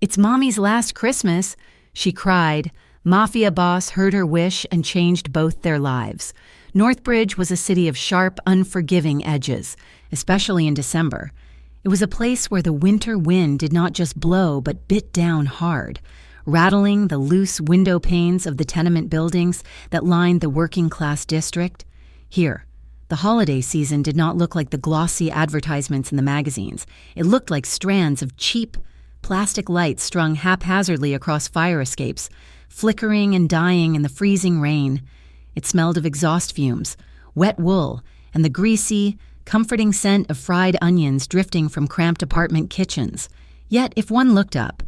"It's Mommy's last Christmas," she cried. Mafia boss heard her wish and changed both their lives. Northbridge was a city of sharp, unforgiving edges, especially in December. It was a place where the winter wind did not just blow but bit down hard, rattling the loose window panes of the tenement buildings that lined the working-class district. Here, the holiday season did not look like the glossy advertisements in the magazines. It looked like strands of cheap, plastic lights strung haphazardly across fire escapes, flickering and dying in the freezing rain. It smelled of exhaust fumes, wet wool, and the greasy, comforting scent of fried onions drifting from cramped apartment kitchens. Yet, if one looked up,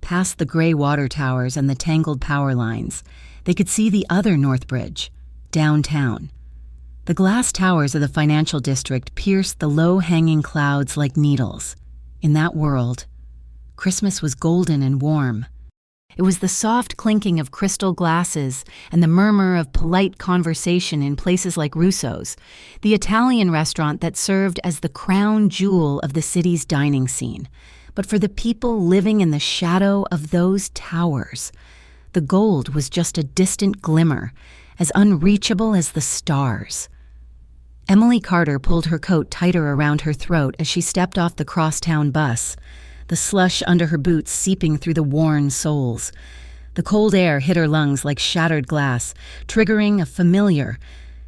past the gray water towers and the tangled power lines, they could see the other Northbridge, downtown. The glass towers of the financial district pierced the low-hanging clouds like needles. In that world, Christmas was golden and warm. It was the soft clinking of crystal glasses and the murmur of polite conversation in places like Russo's, the Italian restaurant that served as the crown jewel of the city's dining scene. But for the people living in the shadow of those towers, the gold was just a distant glimmer, as unreachable as the stars. Emily Carter pulled her coat tighter around her throat as she stepped off the crosstown bus, the slush under her boots seeping through the worn soles. The cold air hit her lungs like shattered glass, triggering a familiar,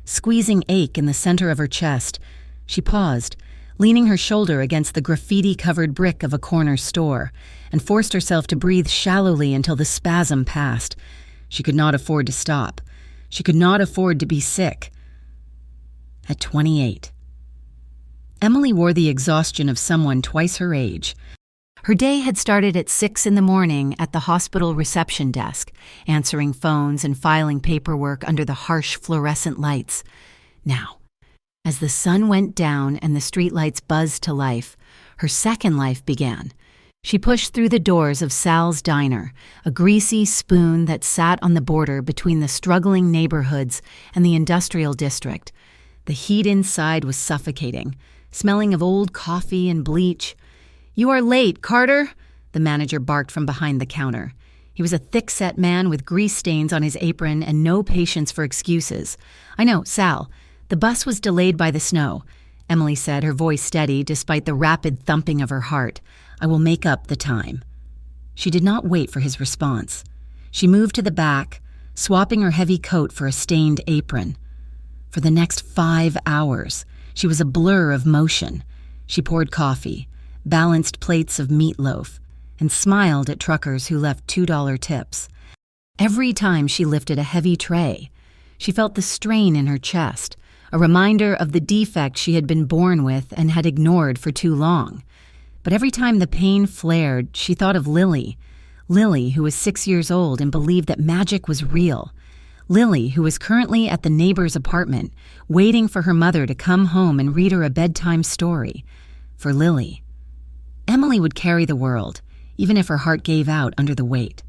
squeezing ache in the center of her chest. She paused, leaning her shoulder against the graffiti-covered brick of a corner store, and forced herself to breathe shallowly until the spasm passed. She could not afford to stop. She could not afford to be sick. At 28. Emily wore the exhaustion of someone twice her age. Her day had started at 6 a.m. at the hospital reception desk, answering phones and filing paperwork under the harsh fluorescent lights. Now, as the sun went down and the streetlights buzzed to life, her second life began. She pushed through the doors of Sal's Diner, a greasy spoon that sat on the border between the struggling neighborhoods and the industrial district. The heat inside was suffocating, smelling of old coffee and bleach. "You are late, Carter," the manager barked from behind the counter. He was a thick-set man with grease stains on his apron and no patience for excuses. "I know, Sal. The bus was delayed by the snow," Emily said, her voice steady despite the rapid thumping of her heart. "I will make up the time." She did not wait for his response. She moved to the back, swapping her heavy coat for a stained apron. For the next 5 hours, she was a blur of motion. She poured coffee, balanced plates of meatloaf, and smiled at truckers who left $2 tips. Every time she lifted a heavy tray, she felt the strain in her chest, a reminder of the defect she had been born with and had ignored for too long. But every time the pain flared, she thought of Lily, who was 6 years old and believed that magic was real. Lily, who was currently at the neighbor's apartment, waiting for her mother to come home and read her a bedtime story. For Lily, Emily would carry the world, even if her heart gave out under the weight.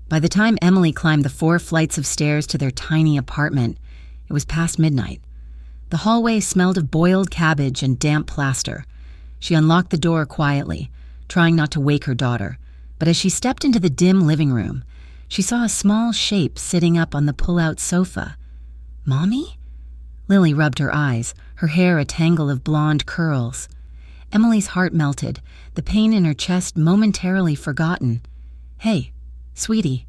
By the time Emily climbed the 4 flights of stairs to their tiny apartment, it was past midnight. The hallway smelled of boiled cabbage and damp plaster. She unlocked the door quietly, trying not to wake her daughter, but as she stepped into the dim living room, she saw a small shape sitting up on the pull-out sofa. "Mommy?" Lily rubbed her eyes, her hair a tangle of blonde curls. Emily's heart melted, the pain in her chest momentarily forgotten. "Hey, sweetie."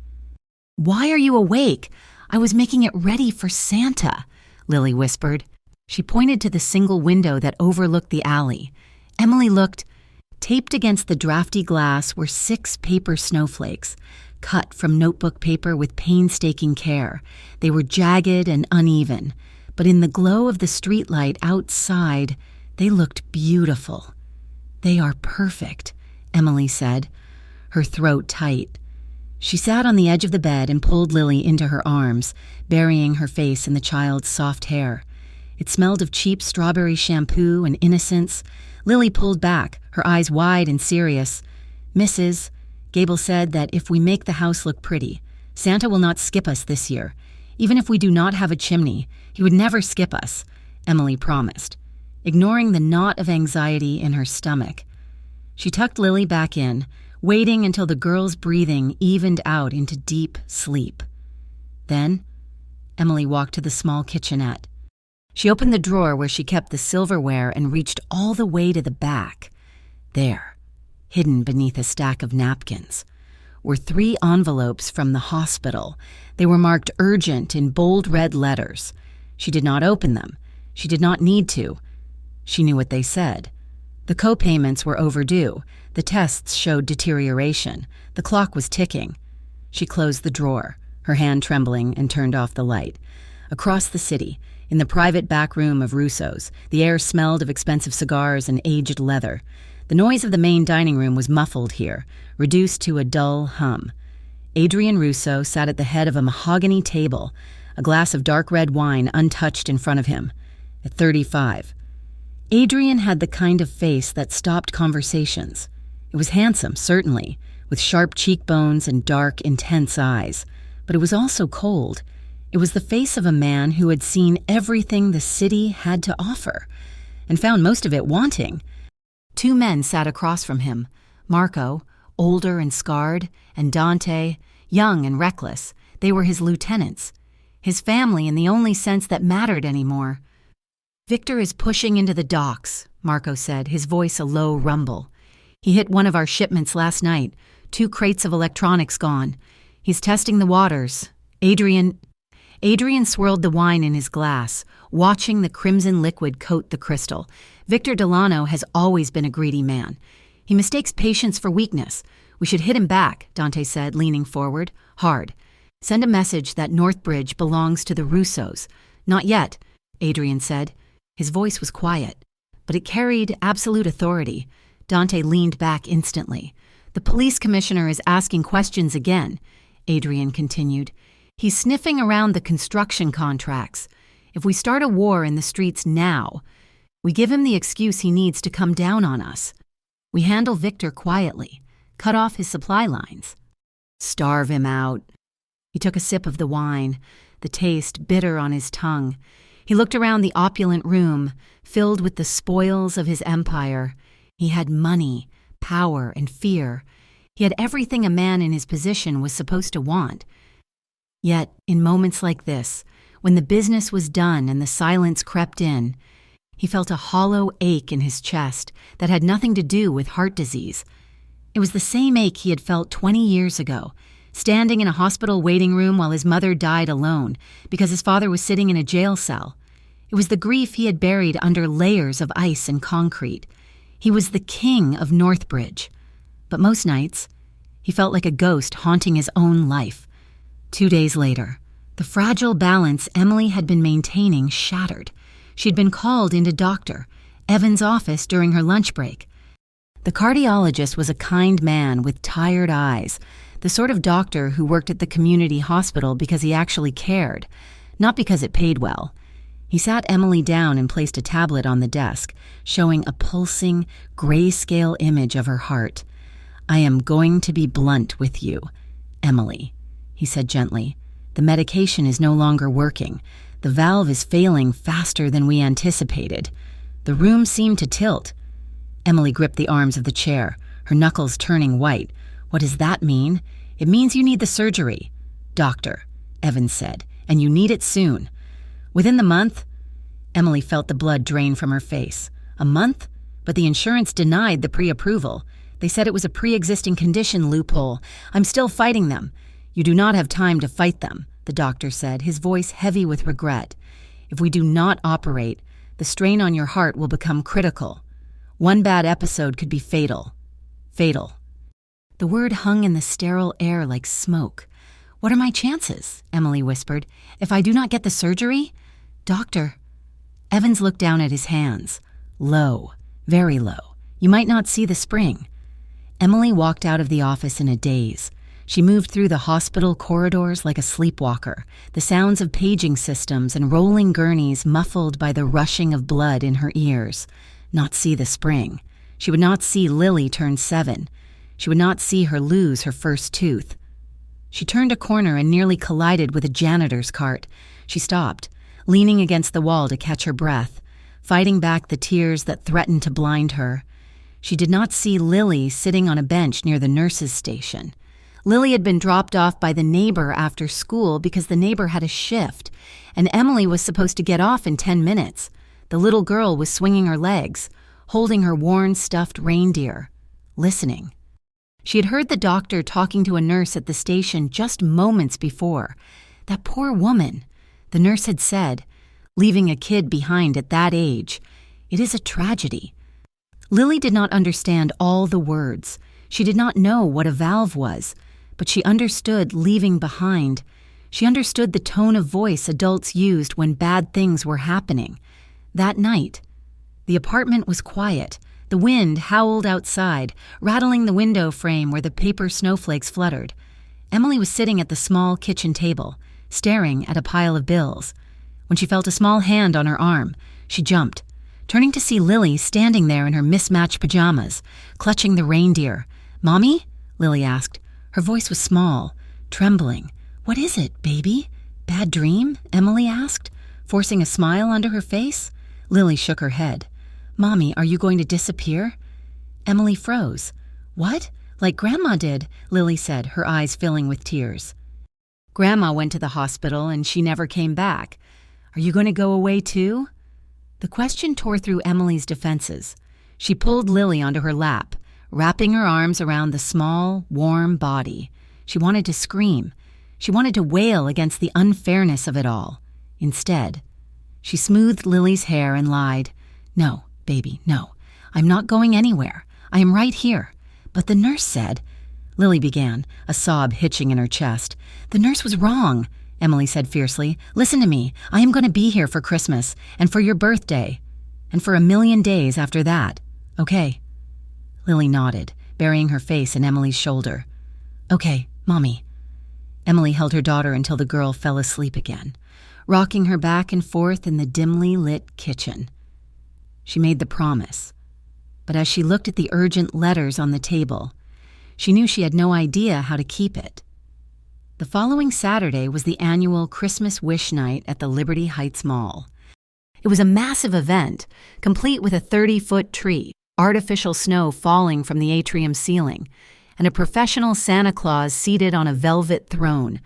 "Why are you awake? I was making it ready for Santa," Lily whispered. She pointed to the single window that overlooked the alley. Emily looked. Taped against the drafty glass were 6 paper snowflakes, cut from notebook paper with painstaking care. They were jagged and uneven, but in the glow of the streetlight outside, they looked beautiful. "They are perfect," Emily said, her throat tight. She sat on the edge of the bed and pulled Lily into her arms, burying her face in the child's soft hair. It smelled of cheap strawberry shampoo and innocence. Lily pulled back, her eyes wide and serious. "Mrs. Gable said that if we make the house look pretty, Santa will not skip us this year. Even if we do not have a chimney, he would never skip us," Emily promised, ignoring the knot of anxiety in her stomach. She tucked Lily back in, waiting until the girl's breathing evened out into deep sleep. Then, Emily walked to the small kitchenette. She opened the drawer where she kept the silverware and reached all the way to the back. There, hidden beneath a stack of napkins, were 3 envelopes from the hospital. They were marked urgent in bold red letters. She did not open them. She did not need to. She knew what they said. The co-payments were overdue. The tests showed deterioration. The clock was ticking. She closed the drawer, her hand trembling, and turned off the light. Across the city, in the private back room of Russo's, the air smelled of expensive cigars and aged leather. The noise of the main dining room was muffled here, reduced to a dull hum. Adrian Russo sat at the head of a mahogany table, a glass of dark red wine untouched in front of him. At 35. Adrian had the kind of face that stopped conversations. It was handsome, certainly, with sharp cheekbones and dark, intense eyes. But it was also cold. It was the face of a man who had seen everything the city had to offer, and found most of it wanting. 2 men sat across from him, Marco, older and scarred, and Dante, young and reckless. They were his lieutenants, his family in the only sense that mattered anymore. "Victor is pushing into the docks," Marco said, his voice a low rumble. "He hit one of our shipments last night, 2 crates of electronics gone. He's testing the waters." Adrian swirled the wine in his glass, watching the crimson liquid coat the crystal. Victor Delano has always been a greedy man. He mistakes patience for weakness. "We should hit him back," Dante said, leaning forward. "Hard. Send a message that Northbridge belongs to the Russos." "Not yet," Adrian said. His voice was quiet, but it carried absolute authority. Dante leaned back instantly. "The police commissioner is asking questions again," Adrian continued. "He's sniffing around the construction contracts. If we start a war in the streets now, we give him the excuse he needs to come down on us. We handle Victor quietly, cut off his supply lines. Starve him out." He took a sip of the wine, the taste bitter on his tongue. He looked around the opulent room, filled with the spoils of his empire. He had money, power, and fear. He had everything a man in his position was supposed to want. Yet, in moments like this, when the business was done and the silence crept in, he felt a hollow ache in his chest that had nothing to do with heart disease. It was the same ache he had felt 20 years ago, standing in a hospital waiting room while his mother died alone because his father was sitting in a jail cell. It was the grief he had buried under layers of ice and concrete. He was the king of Northbridge. But most nights, he felt like a ghost haunting his own life. 2 days later, the fragile balance Emily had been maintaining shattered. She'd been called into Dr. Evan's office during her lunch break. The cardiologist was a kind man with tired eyes, the sort of doctor who worked at the community hospital because he actually cared, not because it paid well. He sat Emily down and placed a tablet on the desk, showing a pulsing, grayscale image of her heart. "I am going to be blunt with you, Emily," he said gently. "The medication is no longer working. The valve is failing faster than we anticipated." The room seemed to tilt. Emily gripped the arms of the chair, her knuckles turning white. "What does that mean?" "It means you need the surgery, Doctor," Evans said, "and you need it soon." Within the month, Emily felt the blood drain from her face. A month? But the insurance denied the pre-approval. They said it was a pre-existing condition loophole. "I'm still fighting them." "You do not have time to fight them," the doctor said, his voice heavy with regret. "If we do not operate, the strain on your heart will become critical. One bad episode could be fatal. Fatal." The word hung in the sterile air like smoke. "What are my chances?" Emily whispered. "If I do not get the surgery?" "Doctor." Evans looked down at his hands. Low, very low. "You might not see the spring." Emily walked out of the office in a daze. She moved through the hospital corridors like a sleepwalker, the sounds of paging systems and rolling gurneys muffled by the rushing of blood in her ears. Not see the spring. She would not see Lily turn 7. She would not see her lose her first tooth. She turned a corner and nearly collided with a janitor's cart. She stopped, leaning against the wall to catch her breath, fighting back the tears that threatened to blind her. She did not see Lily sitting on a bench near the nurse's station. Lily had been dropped off by the neighbor after school because the neighbor had a shift, and Emily was supposed to get off in 10 minutes. The little girl was swinging her legs, holding her worn stuffed reindeer, listening. She had heard the doctor talking to a nurse at the station just moments before. That poor woman, the nurse had said, leaving a kid behind at that age. It is a tragedy. Lily did not understand all the words. She did not know what a valve was, but she understood leaving behind. She understood the tone of voice adults used when bad things were happening. That night, the apartment was quiet. The wind howled outside, rattling the window frame where the paper snowflakes fluttered. Emily was sitting at the small kitchen table, staring at a pile of bills. When she felt a small hand on her arm, she jumped, turning to see Lily standing there in her mismatched pajamas, clutching the reindeer. "Mommy?" Lily asked. Her voice was small, trembling. "What is it, baby? Bad dream?" Emily asked, forcing a smile onto her face. Lily shook her head. "Mommy, are you going to disappear?" Emily froze. "What? Like Grandma did," Lily said, her eyes filling with tears. "Grandma went to the hospital and she never came back. Are you going to go away too?" The question tore through Emily's defenses. She pulled Lily onto her lap, wrapping her arms around the small, warm body. She wanted to scream. She wanted to wail against the unfairness of it all. Instead, she smoothed Lily's hair and lied. "No, baby, no. I'm not going anywhere. I am right here. But the nurse said—" Lily began, a sob hitching in her chest. "The nurse was wrong," Emily said fiercely. "Listen to me. I am going to be here for Christmas, and for your birthday, and for 1,000,000 days after that. Okay?" Lily nodded, burying her face in Emily's shoulder. "Okay, Mommy." Emily held her daughter until the girl fell asleep again, rocking her back and forth in the dimly lit kitchen. She made the promise, but as she looked at the urgent letters on the table, she knew she had no idea how to keep it. The following Saturday was the annual Christmas Wish Night at the Liberty Heights Mall. It was a massive event, complete with a 30-foot tree, artificial snow falling from the atrium ceiling, and a professional Santa Claus seated on a velvet throne.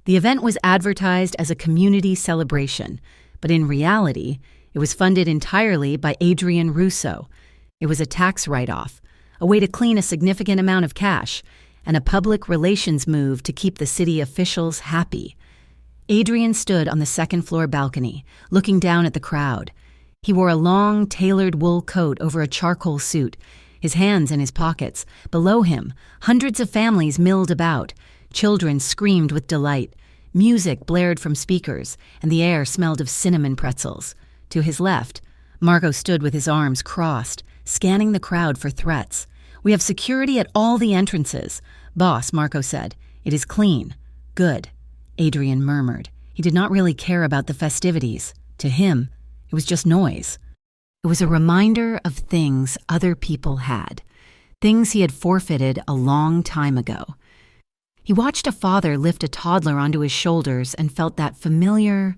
The event was advertised as a community celebration, but in reality, it was funded entirely by Adrian Russo. It was a tax write-off, a way to clean a significant amount of cash, and a public relations move to keep the city officials happy. Adrian stood on the second-floor balcony, looking down at the crowd. He wore a long, tailored wool coat over a charcoal suit, his hands in his pockets. Below him, hundreds of families milled about. Children screamed with delight. Music blared from speakers, and the air smelled of cinnamon pretzels. To his left, Marco stood with his arms crossed, scanning the crowd for threats. "We have security at all the entrances." "Boss," Marco said, "it is clean." "Good," Adrian murmured. He did not really care about the festivities. To him, it was just noise. It was a reminder of things other people had, things he had forfeited a long time ago. He watched a father lift a toddler onto his shoulders and felt that familiar,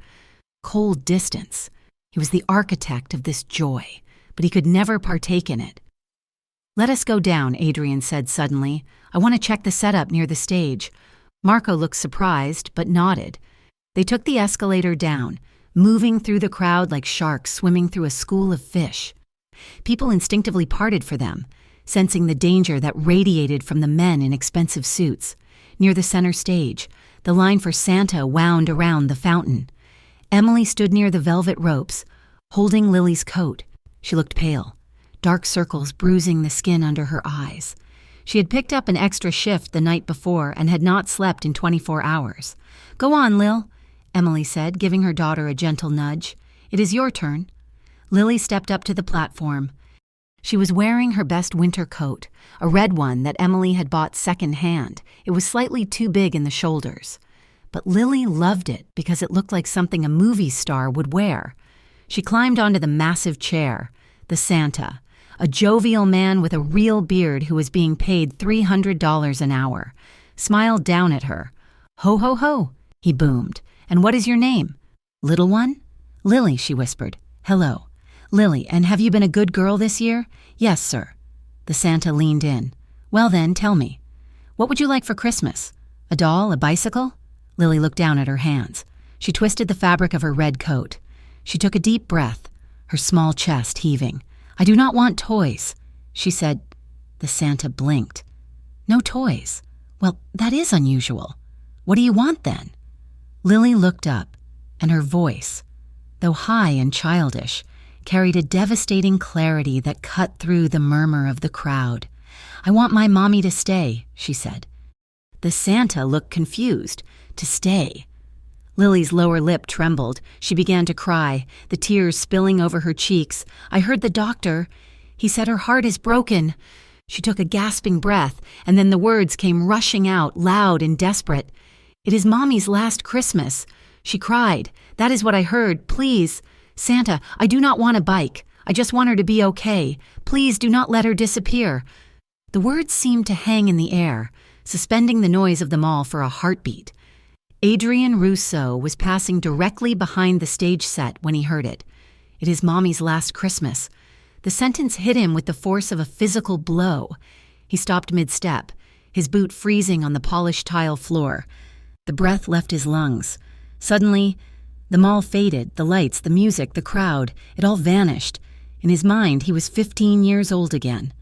cold distance. He was the architect of this joy, but he could never partake in it. "Let us go down," Adrian said suddenly. "I want to check the setup near the stage." Marco looked surprised, but nodded. They took the escalator down, moving through the crowd like sharks swimming through a school of fish. People instinctively parted for them, sensing the danger that radiated from the men in expensive suits. Near the center stage, the line for Santa wound around the fountain. Emily stood near the velvet ropes, holding Lily's coat. She looked pale, dark circles bruising the skin under her eyes. She had picked up an extra shift the night before and had not slept in 24 hours. "Go on, Lil," Emily said, giving her daughter a gentle nudge. "It is your turn." Lily stepped up to the platform. She was wearing her best winter coat, a red one that Emily had bought second-hand. It was slightly too big in the shoulders. But Lily loved it because it looked like something a movie star would wear. She climbed onto the massive chair, the Santa, a jovial man with a real beard who was being paid $300 an hour, smiled down at her. "Ho, ho, ho," he boomed. "And what is your name?" "Little one?" "Lily," she whispered. "Hello." "Lily, and have you been a good girl this year?" "Yes, sir." The Santa leaned in. "Well then, tell me. What would you like for Christmas? A doll, a bicycle?" Lily looked down at her hands. She twisted the fabric of her red coat. She took a deep breath, her small chest heaving. "I do not want toys," she said. The Santa blinked. "No toys? Well, that is unusual. What do you want then?" Lily looked up, and her voice, though high and childish, carried a devastating clarity that cut through the murmur of the crowd. "I want my mommy to stay," she said. The Santa looked confused. To stay? Lily's lower lip trembled. She began to cry, the tears spilling over her cheeks. "I heard the doctor. He said her heart is broken." She took a gasping breath, and then the words came rushing out, loud and desperate. "It is Mommy's last Christmas," she cried. "That is what I heard. Please, Santa, I do not want a bike. I just want her to be okay. Please do not let her disappear." The words seemed to hang in the air, suspending the noise of them all for a heartbeat. Adrian Rousseau was passing directly behind the stage set when he heard it. "It is Mommy's last Christmas." The sentence hit him with the force of a physical blow. He stopped mid-step, his boot freezing on the polished tile floor. The breath left his lungs. Suddenly, the mall faded, the lights, the music, the crowd, it all vanished. In his mind, he was 15 years old again.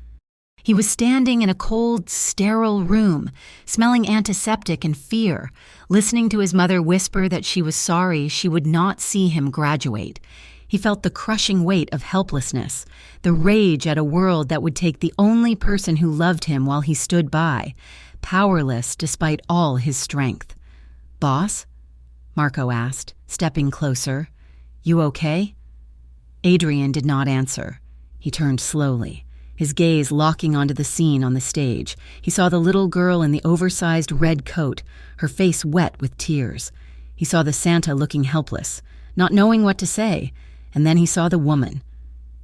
He was standing in a cold, sterile room, smelling antiseptic and fear, listening to his mother whisper that she was sorry she would not see him graduate. He felt the crushing weight of helplessness, the rage at a world that would take the only person who loved him while he stood by, powerless despite all his strength. "Boss?" Marco asked, stepping closer. "You okay?" Adrian did not answer. He turned slowly, his gaze locking onto the scene on the stage. He saw the little girl in the oversized red coat, her face wet with tears. He saw the Santa looking helpless, not knowing what to say, and then he saw the woman.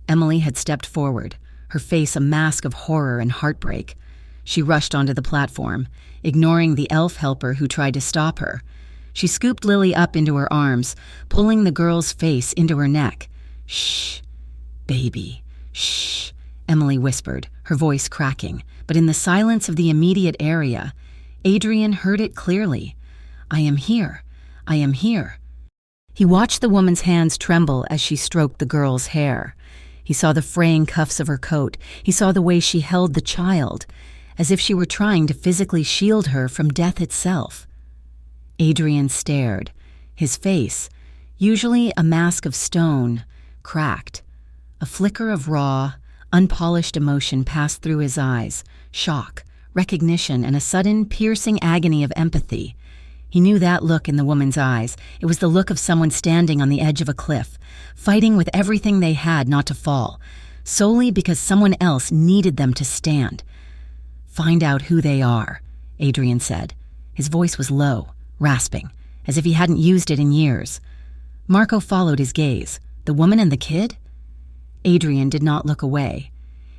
Emily had stepped forward, her face a mask of horror and heartbreak. She rushed onto the platform, ignoring the elf helper who tried to stop her. She scooped Lily up into her arms, pulling the girl's face into her neck. "Shh, baby, shh," Emily whispered, her voice cracking. But in the silence of the immediate area, Adrian heard it clearly. "I am here. I am here." He watched the woman's hands tremble as she stroked the girl's hair. He saw the fraying cuffs of her coat. He saw the way she held the child, as if she were trying to physically shield her from death itself. Adrian stared, his face, usually a mask of stone, cracked. A flicker of raw, unpolished emotion passed through his eyes, shock, recognition, and a sudden, piercing agony of empathy. He knew that look in the woman's eyes. It was the look of someone standing on the edge of a cliff, fighting with everything they had not to fall, solely because someone else needed them to stand. "Find out who they are," Adrian said. His voice was low, rasping, as if he hadn't used it in years. Marco followed his gaze. The woman and the kid? Adrian did not look away.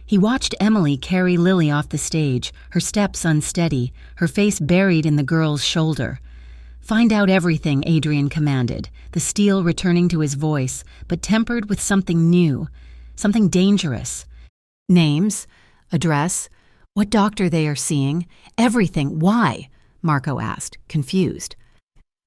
He watched Emily carry Lily off the stage, her steps unsteady, her face buried in the girl's shoulder. "Find out everything," Adrian commanded, the steel returning to his voice, but tempered with something new, something dangerous. "Names, address, what doctor they are seeing, everything. Why?" Marco asked, confused.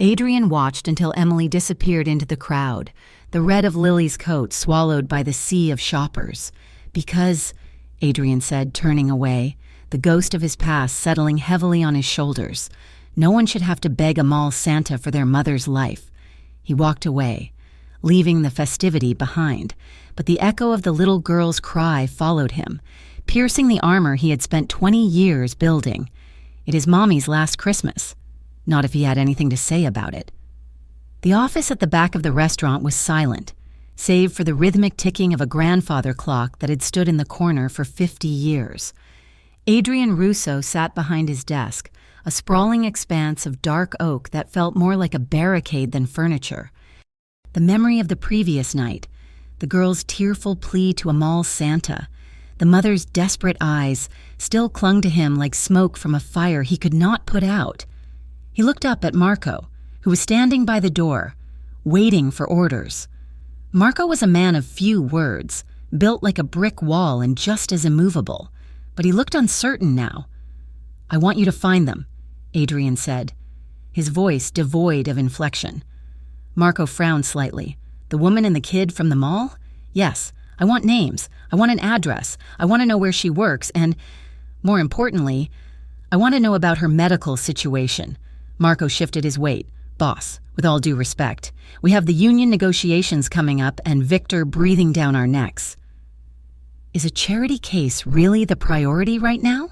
Adrian watched until Emily disappeared into the crowd, the red of Lily's coat swallowed by the sea of shoppers. "Because," Adrian said, turning away, the ghost of his past settling heavily on his shoulders, "no one should have to beg a mall Santa for their mother's life." He walked away, leaving the festivity behind, but the echo of the little girl's cry followed him, piercing the armor he had spent 20 years building. It is Mommy's last Christmas. Not if he had anything to say about it. The office at the back of the restaurant was silent, save for the rhythmic ticking of a grandfather clock that had stood in the corner for 50 years. Adrian Rousseau sat behind his desk, a sprawling expanse of dark oak that felt more like a barricade than furniture. The memory of the previous night, the girl's tearful plea to a mall Santa, the mother's desperate eyes, still clung to him like smoke from a fire he could not put out. He looked up at Marco, who was standing by the door, waiting for orders. Marco was a man of few words, built like a brick wall and just as immovable. but he looked uncertain now. "I want you to find them," Adrian said, his voice devoid of inflection. Marco frowned slightly. "The woman and the kid from the mall? Yes, I want names. I want an address. I want to know where she works and, more importantly, I want to know about her medical situation." Marco shifted his weight. "Boss, with all due respect, we have the union negotiations coming up and Victor breathing down our necks." "Is a charity case really the priority right now?"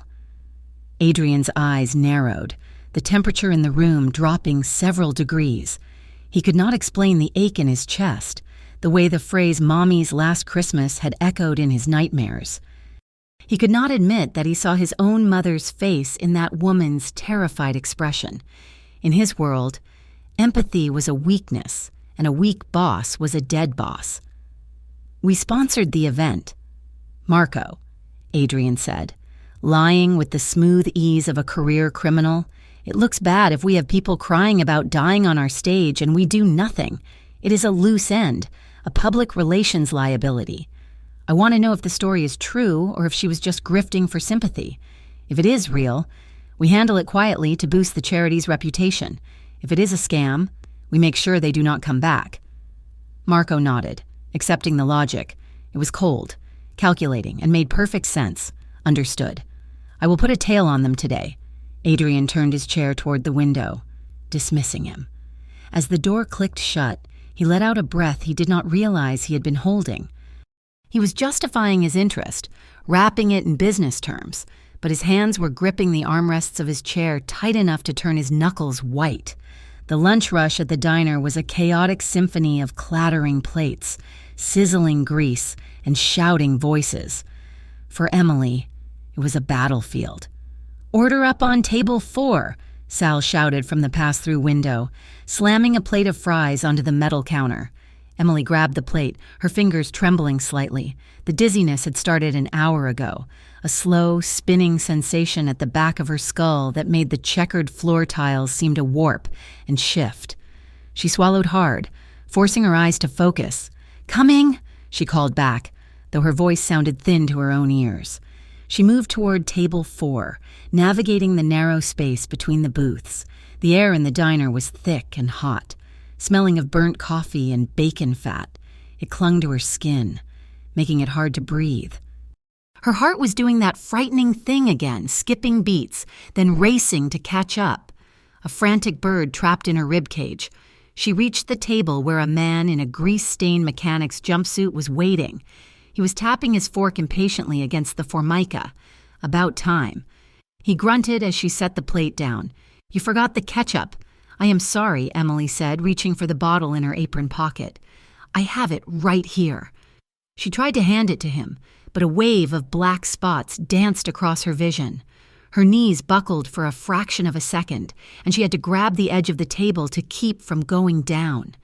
Adrian's eyes narrowed, the temperature in the room dropping several degrees. He could not explain the ache in his chest, the way the phrase "Mommy's last Christmas" had echoed in his nightmares. He could not admit that he saw his own mother's face in that woman's terrified expression. In his world, empathy was a weakness, and a weak boss was a dead boss. "We sponsored the event." "Marco," Adrian said, lying with the smooth ease of a career criminal, "it looks bad if we have people crying about dying on our stage and we do nothing. It is a loose end, a public relations liability. I want to know if the story is true or if she was just grifting for sympathy. If it is real, we handle it quietly to boost the charity's reputation. If it is a scam, we make sure they do not come back." Marco nodded, accepting the logic. It was cold, calculating, and made perfect sense. Understood. "I will put a tail on them today." Adrian turned his chair toward the window, dismissing him. As the door clicked shut, he let out a breath he did not realize he had been holding. He was justifying his interest, wrapping it in business terms, but his hands were gripping the armrests of his chair tight enough to turn his knuckles white. The lunch rush at the diner was a chaotic symphony of clattering plates, sizzling grease, and shouting voices. For Emily, it was a battlefield. "Order up on table 4, Sal shouted from the pass-through window, slamming a plate of fries onto the metal counter. Emily grabbed the plate, her fingers trembling slightly. The dizziness had started an hour ago, a slow, spinning sensation at the back of her skull that made the checkered floor tiles seem to warp and shift. She swallowed hard, forcing her eyes to focus. "Coming," she called back, though her voice sounded thin to her own ears. She moved toward table 4, navigating the narrow space between the booths. The air in the diner was thick and hot, smelling of burnt coffee and bacon fat. It clung to her skin, making it hard to breathe. Her heart was doing that frightening thing again, skipping beats, then racing to catch up. A frantic bird trapped in her ribcage. She reached the table where a man in a grease-stained mechanic's jumpsuit was waiting. He was tapping his fork impatiently against the formica. About time. He grunted as she set the plate down. "You forgot the ketchup." "I am sorry," Emily said, reaching for the bottle in her apron pocket. "I have it right here." She tried to hand it to him, but a wave of black spots danced across her vision. Her knees buckled for a fraction of a second, and she had to grab the edge of the table to keep from going down.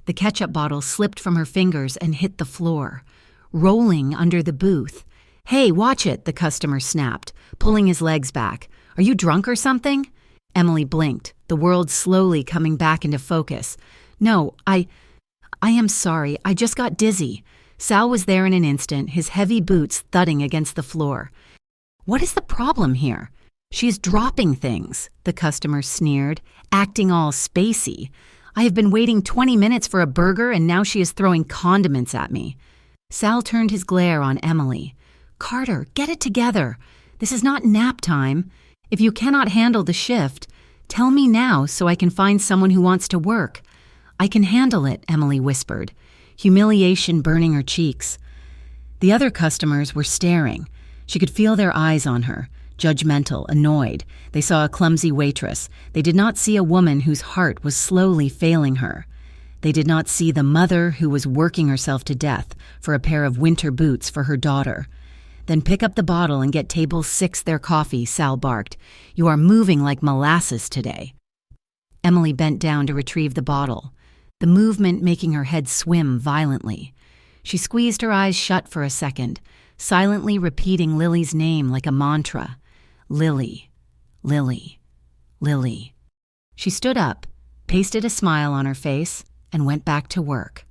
The ketchup bottle slipped from her fingers and hit the floor, rolling under the booth. "Hey, watch it," the customer snapped, pulling his legs back. "Are you drunk or something?" Emily blinked, the world slowly coming back into focus. "No, I am sorry. I just got dizzy." Sal was there in an instant, his heavy boots thudding against the floor. "What is the problem here?" "She's dropping things," the customer sneered, acting all spacey. "I have been waiting 20 minutes for a burger and now she is throwing condiments at me." Sal turned his glare on Emily. "Carter, get it together. This is not nap time. If you cannot handle the shift, tell me now so I can find someone who wants to work." "I can handle it," Emily whispered, humiliation burning her cheeks. The other customers were staring. She could feel their eyes on her, judgmental, annoyed. They saw a clumsy waitress. They did not see a woman whose heart was slowly failing her. They did not see the mother who was working herself to death for a pair of winter boots for her daughter. "Then pick up the bottle and get table 6 their coffee," Sal barked. "You are moving like molasses today." Emily bent down to retrieve the bottle, the movement making her head swim violently. She squeezed her eyes shut for a second, silently repeating Lily's name like a mantra. Lily, Lily, Lily. She stood up, pasted a smile on her face, and went back to work.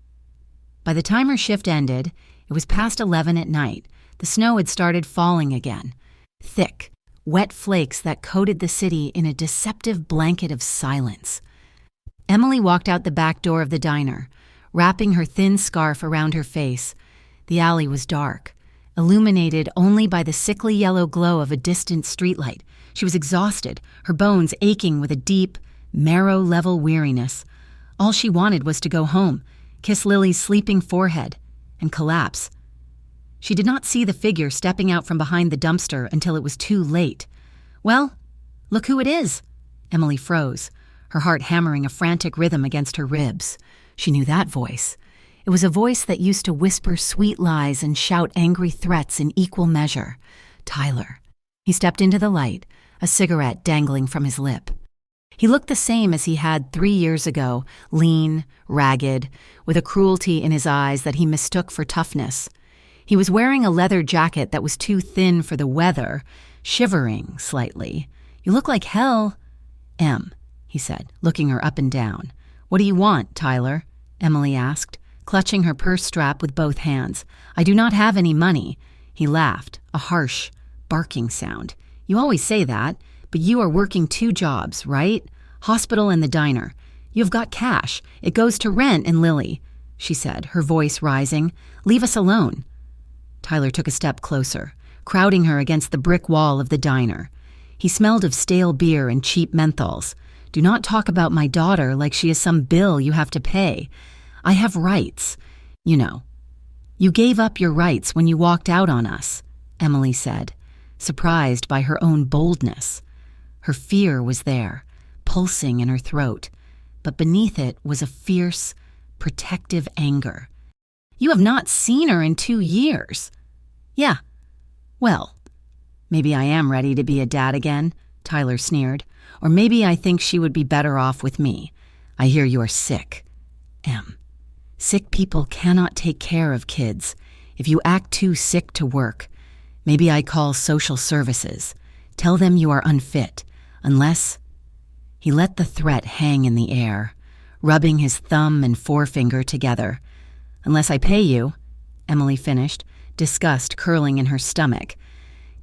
By the time her shift ended, it was past 11 at night. The snow had started falling again. thick, wet flakes that coated the city in a deceptive blanket of silence. Emily walked out the back door of the diner, wrapping her thin scarf around her face. The alley was dark, illuminated only by the sickly yellow glow of a distant streetlight. She was exhausted, her bones aching with a deep, marrow-level weariness. All she wanted was to go home, kiss Lily's sleeping forehead, and collapse. She did not see the figure stepping out from behind the dumpster until it was too late. "Well, look who it is." Emily froze, her heart hammering a frantic rhythm against her ribs. She knew that voice. It was a voice that used to whisper sweet lies and shout angry threats in equal measure. Tyler. He stepped into the light, a cigarette dangling from his lip. He looked the same as he had 3 years ago, lean, ragged, with a cruelty in his eyes that he mistook for toughness. He was wearing a leather jacket that was too thin for the weather, shivering slightly. "You look like hell." "Em," he said, looking her up and down. "What do you want, Tyler?" Emily asked, clutching her purse strap with both hands. "I do not have any money." He laughed, a harsh, barking sound. "You always say that, but you are working 2 jobs, right? Hospital and the diner. You have got cash. It goes to rent and Lily," she said, her voice rising. "Leave us alone." Tyler took a step closer, crowding her against the brick wall of the diner. He smelled of stale beer and cheap menthols. "Do not talk about my daughter like she is some bill you have to pay. I have rights, you know." "You gave up your rights when you walked out on us," Emily said, surprised by her own boldness. Her fear was there, pulsing in her throat, but beneath it was a fierce, protective anger. "You have not seen her in 2 years. "Yeah. Well, maybe I am ready to be a dad again," Tyler sneered. "Or maybe I think she would be better off with me. I hear you are sick." "Em, sick people cannot take care of kids. If you act too sick to work, maybe I call social services. Tell them you are unfit, unless—" He let the threat hang in the air, rubbing his thumb and forefinger together. "Unless I pay you," Emily finished, disgust curling in her stomach.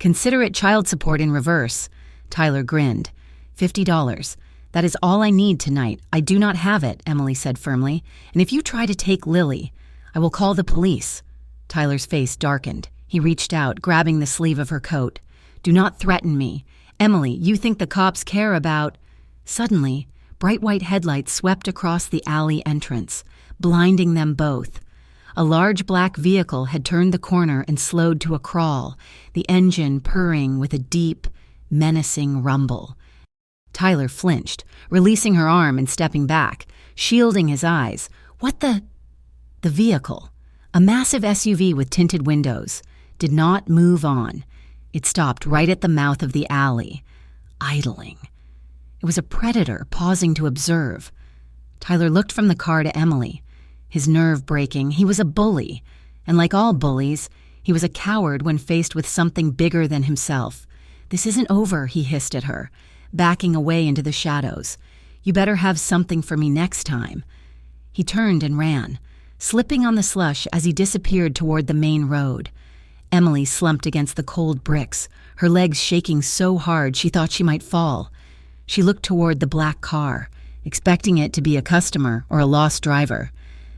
"Consider it child support in reverse." Tyler grinned. $50. "That is all I need tonight. I do not have it," Emily said firmly. "And if you try to take Lily, I will call the police." Tyler's face darkened. He reached out, grabbing the sleeve of her coat. "Do not threaten me. Emily, you think the cops care about—" Suddenly, bright white headlights swept across the alley entrance, blinding them both. A large black vehicle had turned the corner and slowed to a crawl, the engine purring with a deep, menacing rumble. Tyler flinched, releasing her arm and stepping back, shielding his eyes. "What the—" The vehicle, a massive SUV with tinted windows, did not move on. It stopped right at the mouth of the alley, idling. It was a predator pausing to observe. Tyler looked from the car to Emily. His nerve breaking, he was a bully, and like all bullies, he was a coward when faced with something bigger than himself. "This isn't over," he hissed at her, backing away into the shadows. "You better have something for me next time." He turned and ran, slipping on the slush as he disappeared toward the main road. Emily slumped against the cold bricks, her legs shaking so hard she thought she might fall. She looked toward the black car, expecting it to be a customer or a lost driver.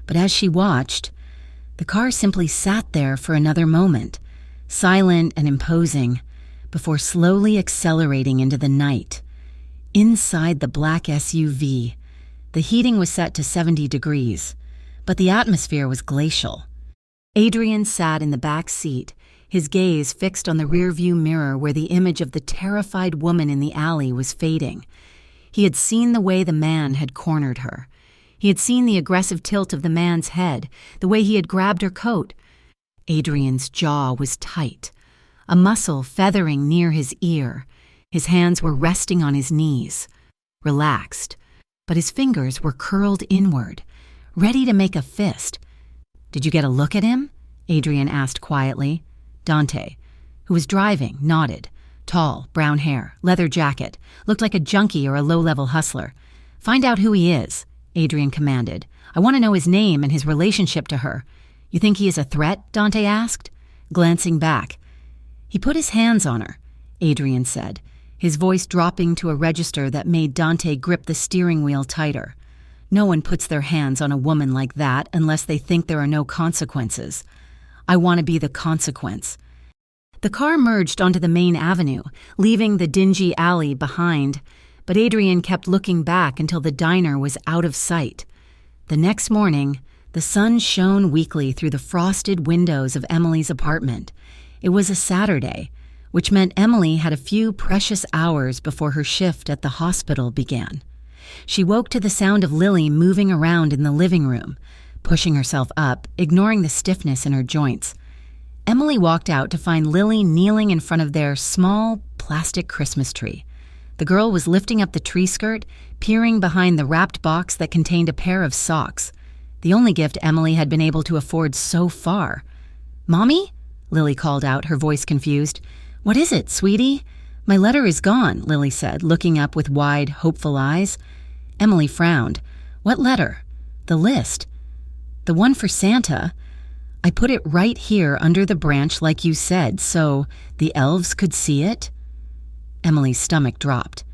But as she watched, the car simply sat there for another moment, silent and imposing, before slowly accelerating into the night. Inside the black SUV, the heating was set to 70 degrees, but the atmosphere was glacial. Adrian sat in the back seat, his gaze fixed on the rearview mirror where the image of the terrified woman in the alley was fading. He had seen the way the man had cornered her. He had seen the aggressive tilt of the man's head, the way he had grabbed her coat. Adrian's jaw was tight, a muscle feathering near his ear. His hands were resting on his knees, relaxed, but his fingers were curled inward, ready to make a fist. "Did you get a look at him?" Adrian asked quietly. Dante, who was driving, nodded. Tall, brown hair, leather jacket, looked like a junkie or a low-level hustler. "Find out who he is," Adrian commanded. "I want to know his name and his relationship to her." "You think he is a threat?" Dante asked, glancing back. He put his hands on her. Adrian said, his voice dropping to a register that made Dante grip the steering wheel tighter. No one puts their hands on a woman like that unless they think there are no consequences. I want to be the consequence. The car merged onto the main avenue, leaving the dingy alley behind, but Adrian kept looking back until the diner was out of sight. The next morning, the sun shone weakly through the frosted windows of Emily's apartment. It was a Saturday, which meant Emily had a few precious hours before her shift at the hospital began. She woke to the sound of Lily moving around in the living room, pushing herself up, ignoring the stiffness in her joints. Emily walked out to find Lily kneeling in front of their small plastic Christmas tree. The girl was lifting up the tree skirt, peering behind the wrapped box that contained a pair of socks, the only gift Emily had been able to afford so far. "Mommy?" Lily called out, her voice confused. "What is it, sweetie?" "My letter is gone," Lily said, looking up with wide, hopeful eyes. Emily frowned. "What letter?" "The list. The one for Santa. I put it right here under the branch like you said, so the elves could see it." Emily's stomach dropped.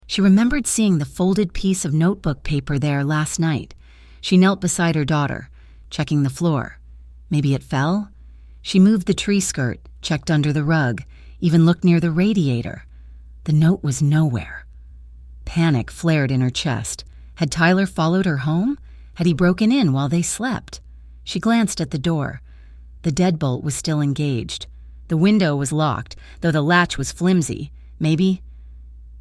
She remembered seeing the folded piece of notebook paper there last night. She knelt beside her daughter, checking the floor. Maybe it fell? She moved the tree skirt, checked under the rug, even looked near the radiator. The note was nowhere. Panic flared in her chest. Had Tyler followed her home? Had he broken in while they slept? She glanced at the door. The deadbolt was still engaged. The window was locked, though the latch was flimsy. Maybe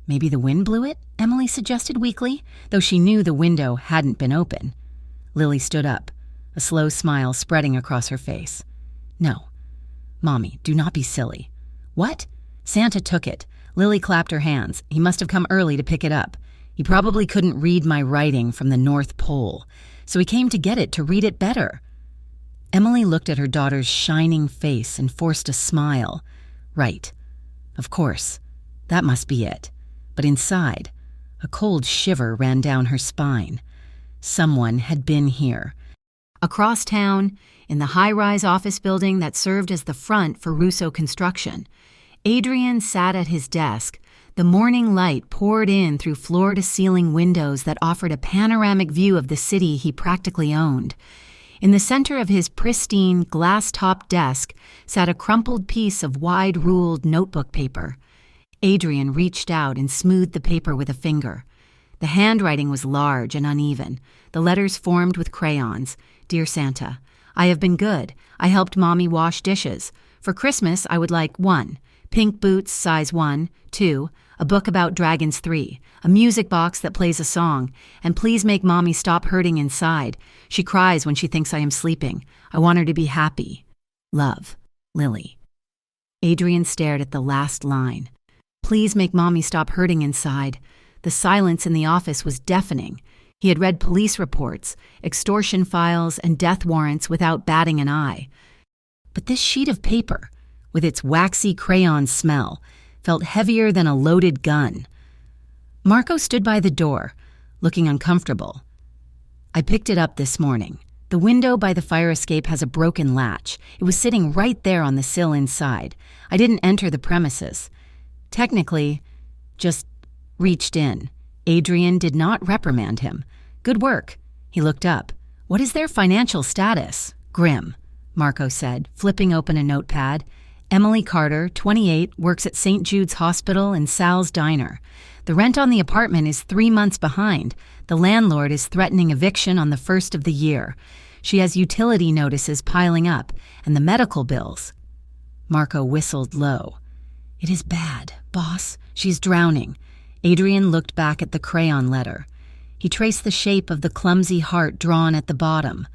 the wind blew it, Emily suggested weakly, though she knew the window hadn't been open. Lily stood up, a slow smile spreading across her face. "No. Mommy, do not be silly." "What?" "Santa took it." Lily clapped her hands. "He must have come early to pick it up. He probably couldn't read my writing from the North Pole, so he came to get it to read it better." Emily looked at her daughter's shining face and forced a smile. Right. Of course. That must be it. But inside, a cold shiver ran down her spine. Someone had been here. Across town, in the high-rise office building that served as the front for Russo Construction, Adrian sat at his desk. The morning light poured in through floor-to-ceiling windows that offered a panoramic view of the city he practically owned. In the center of his pristine, glass-topped desk sat a crumpled piece of wide-ruled notebook paper. Adrian reached out and smoothed the paper with a finger. The handwriting was large and uneven. The letters formed with crayons. "Dear Santa, I have been good. I helped Mommy wash dishes. For Christmas, I would like 1. Pink boots, size 1. 2. A book about dragons. 3. A music box that plays a song. And please make Mommy stop hurting inside. She cries when she thinks I am sleeping. I want her to be happy. Love, Lily." Adrian stared at the last line. Please make Mommy stop hurting inside. The silence in the office was deafening. He had read police reports, extortion files, and death warrants without batting an eye. But this sheet of paper, with its waxy crayon smell, felt heavier than a loaded gun. Marco stood by the door, looking uncomfortable. "I picked it up this morning. The window by the fire escape has a broken latch. It was sitting right there on the sill inside. I didn't enter the premises. Technically, just reached in." Adrian did not reprimand him. "Good work." He looked up. "What is their financial status?" "Grim," Marco said, flipping open a notepad. "Emily Carter, 28, works at St. Jude's Hospital and Sal's Diner. The rent on the apartment is 3 months behind. The landlord is threatening eviction on the 1st of the year. She has utility notices piling up, and the medical bills." Marco whistled low. "It is bad, boss. She's drowning." Adrian looked back at the crayon letter. He traced the shape of the clumsy heart drawn at the bottom.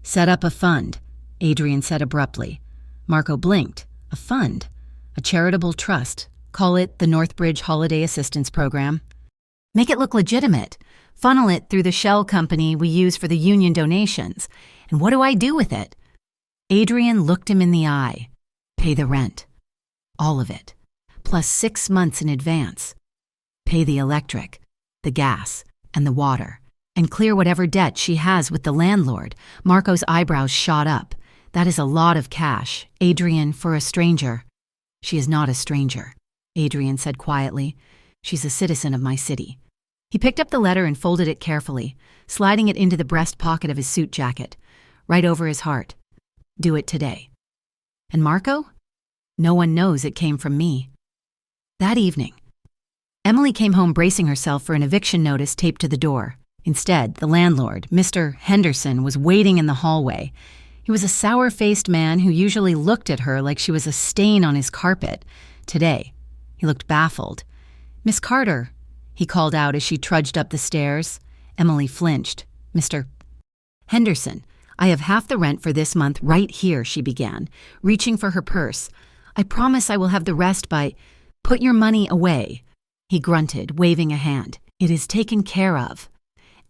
"Set up a fund," Adrian said abruptly. Marco blinked. "A fund? A charitable trust. Call it the Northbridge Holiday Assistance Program. Make it look legitimate. Funnel it through the shell company we use for the union donations. And what do I do with it?" Adrian looked him in the eye. "Pay the rent. All of it. Plus 6 months in advance. Pay the electric, the gas, and the water, and clear whatever debt she has with the landlord." Marco's eyebrows shot up. "That is a lot of cash, Adrian, for a stranger." "She is not a stranger." Adrian said quietly. "She's a citizen of my city." He picked up the letter and folded it carefully, sliding it into the breast pocket of his suit jacket, right over his heart. "Do it today." "And Marco?" "No one knows it came from me." That evening, Emily came home bracing herself for an eviction notice taped to the door. Instead, the landlord, Mr. Henderson, was waiting in the hallway. He was a sour-faced man who usually looked at her like she was a stain on his carpet. Today, he looked baffled. "Miss Carter," he called out as she trudged up the stairs. Emily flinched. "Mr. Henderson, I have half the rent for this month right here," she began, reaching for her purse. "I promise I will have the rest by—" "Put your money away," he grunted, waving a hand. "It is taken care of."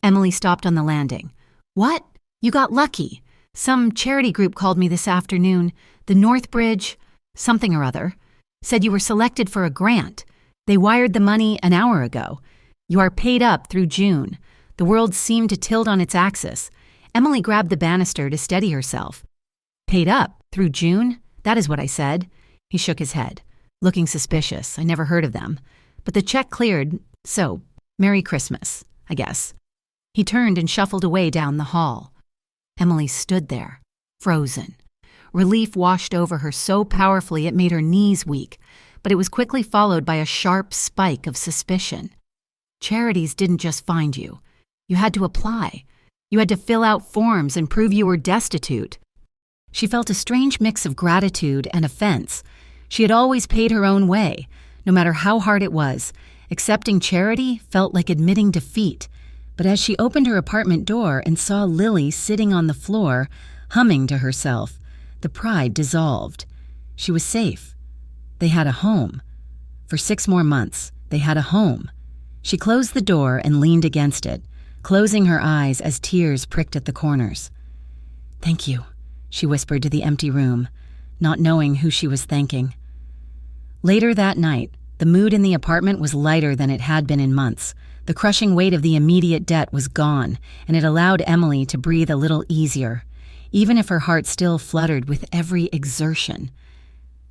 Emily stopped on the landing. "What? You got lucky. Some charity group called me this afternoon. The Northbridge something or other. Said you were selected for a grant. They wired the money an hour ago. You are paid up through June." The world seemed to tilt on its axis. Emily grabbed the banister to steady herself. "Paid up through June? That is what I said." He shook his head, looking suspicious. "I never heard of them. But the check cleared, so Merry Christmas, I guess." He turned and shuffled away down the hall. Emily stood there, frozen. Relief washed over her so powerfully it made her knees weak, but it was quickly followed by a sharp spike of suspicion. Charities didn't just find you. You had to apply. You had to fill out forms and prove you were destitute. She felt a strange mix of gratitude and offense. She had always paid her own way, no matter how hard it was. Accepting charity felt like admitting defeat. But as she opened her apartment door and saw Lily sitting on the floor, humming to herself, the pride dissolved. She was safe. They had a home. For 6 more months, they had a home. She closed the door and leaned against it, closing her eyes as tears pricked at the corners. "Thank you," she whispered to the empty room, not knowing who she was thanking. Later that night, the mood in the apartment was lighter than it had been in months. The crushing weight of the immediate debt was gone, and it allowed Emily to breathe a little easier, even if her heart still fluttered with every exertion.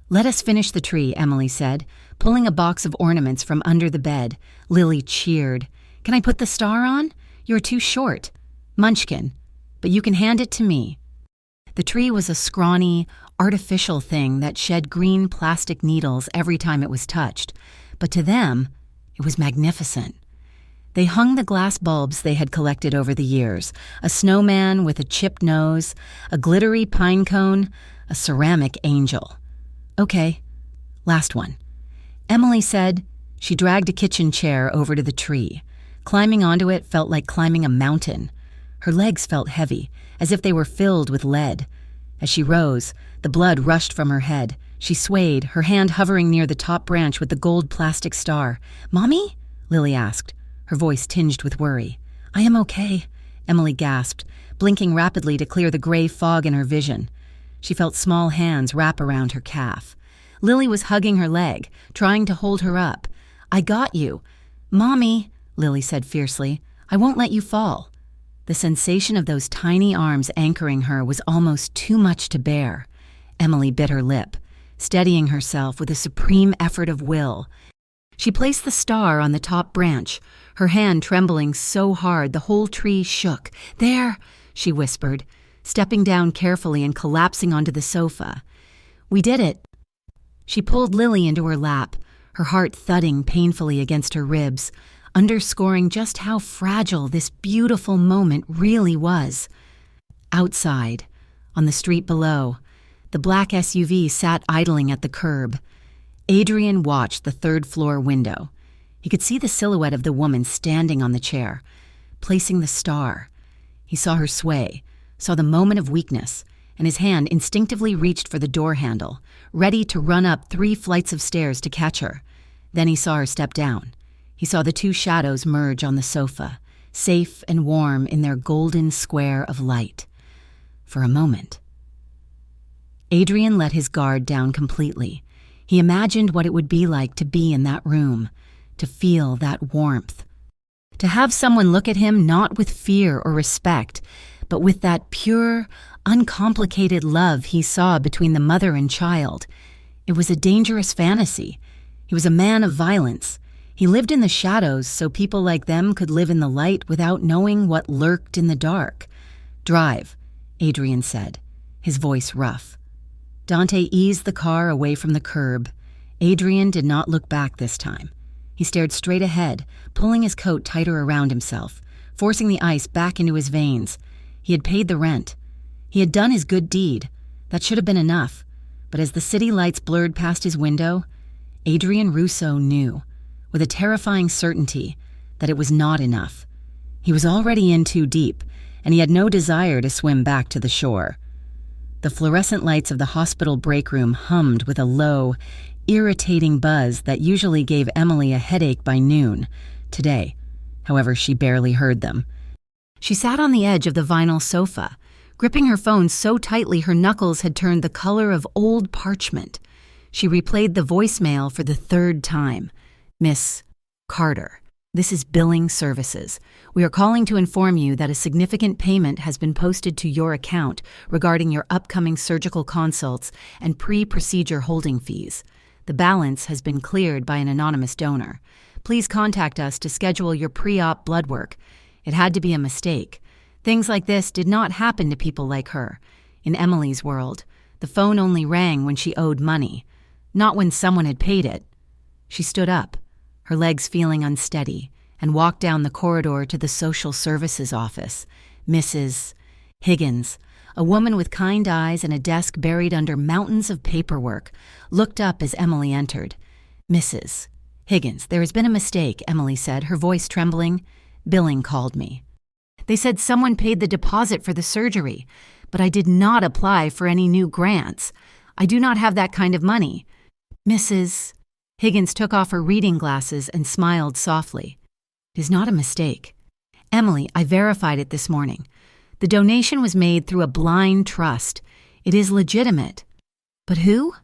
"Let us finish the tree," Emily said, pulling a box of ornaments from under the bed. Lily cheered. "Can I put the star on? You're too short." "Munchkin, but you can hand it to me." The tree was a scrawny, artificial thing that shed green plastic needles every time it was touched, but to them, it was magnificent. They hung the glass bulbs they had collected over the years, a snowman with a chipped nose, a glittery pine cone, a ceramic angel. "Okay, last one." Emily said. She dragged a kitchen chair over to the tree. Climbing onto it felt like climbing a mountain. Her legs felt heavy, as if they were filled with lead. As she rose, the blood rushed from her head. She swayed, her hand hovering near the top branch with the gold plastic star. "Mommy?" Lily asked, her voice tinged with worry. "I am okay," Emily gasped, blinking rapidly to clear the gray fog in her vision. She felt small hands wrap around her calf. Lily was hugging her leg, trying to hold her up. "I got you." "Mommy," Lily said fiercely, "I won't let you fall." The sensation of those tiny arms anchoring her was almost too much to bear. Emily bit her lip, steadying herself with a supreme effort of will. She placed the star on the top branch, her hand trembling so hard the whole tree shook. "There," she whispered, stepping down carefully and collapsing onto the sofa. "We did it." She pulled Lily into her lap, her heart thudding painfully against her ribs, underscoring just how fragile this beautiful moment really was. Outside, on the street below, the black SUV sat idling at the curb. Adrian watched the third-floor window. He could see the silhouette of the woman standing on the chair, placing the star. He saw her sway, saw the moment of weakness, and his hand instinctively reached for the door handle, ready to run up 3 flights of stairs to catch her. Then he saw her step down. He saw the 2 shadows merge on the sofa, safe and warm in their golden square of light. For a moment, Adrian let his guard down completely. He imagined what it would be like to be in that room, to feel that warmth. To have someone look at him not with fear or respect, but with that pure, uncomplicated love he saw between the mother and child. It was a dangerous fantasy. He was a man of violence. He lived in the shadows so people like them could live in the light without knowing what lurked in the dark. "Drive," Adrian said, his voice rough. Dante eased the car away from the curb. Adrian did not look back this time. He stared straight ahead, pulling his coat tighter around himself, forcing the ice back into his veins. He had paid the rent. He had done his good deed. That should have been enough. But as the city lights blurred past his window, Adrian Russo knew, with a terrifying certainty, that it was not enough. He was already in too deep, and he had no desire to swim back to the shore. The fluorescent lights of the hospital break room hummed with a low, irritating buzz that usually gave Emily a headache by noon. Today, however, she barely heard them. She sat on the edge of the vinyl sofa, gripping her phone so tightly her knuckles had turned the color of old parchment. She replayed the voicemail for the third time. "Miss Carter, this is billing services. We are calling to inform you that a significant payment has been posted to your account regarding your upcoming surgical consults and pre-procedure holding fees. The balance has been cleared by an anonymous donor. Please contact us to schedule your pre-op blood work. It had to be a mistake. Things like this did not happen to people like her. In Emily's world, the phone only rang when she owed money, not when someone had paid it." She stood up, her legs feeling unsteady, and walked down the corridor to the social services office. Mrs. Higgins, a woman with kind eyes and a desk buried under mountains of paperwork, looked up as Emily entered. "Mrs. Higgins, there has been a mistake," Emily said, her voice trembling. "Billing called me. They said someone paid the deposit for the surgery, but I did not apply for any new grants. I do not have that kind of money." Mrs. Higgins took off her reading glasses and smiled softly. "It is not a mistake. Emily, I verified it this morning. The donation was made through a blind trust. It is legitimate." "But who?"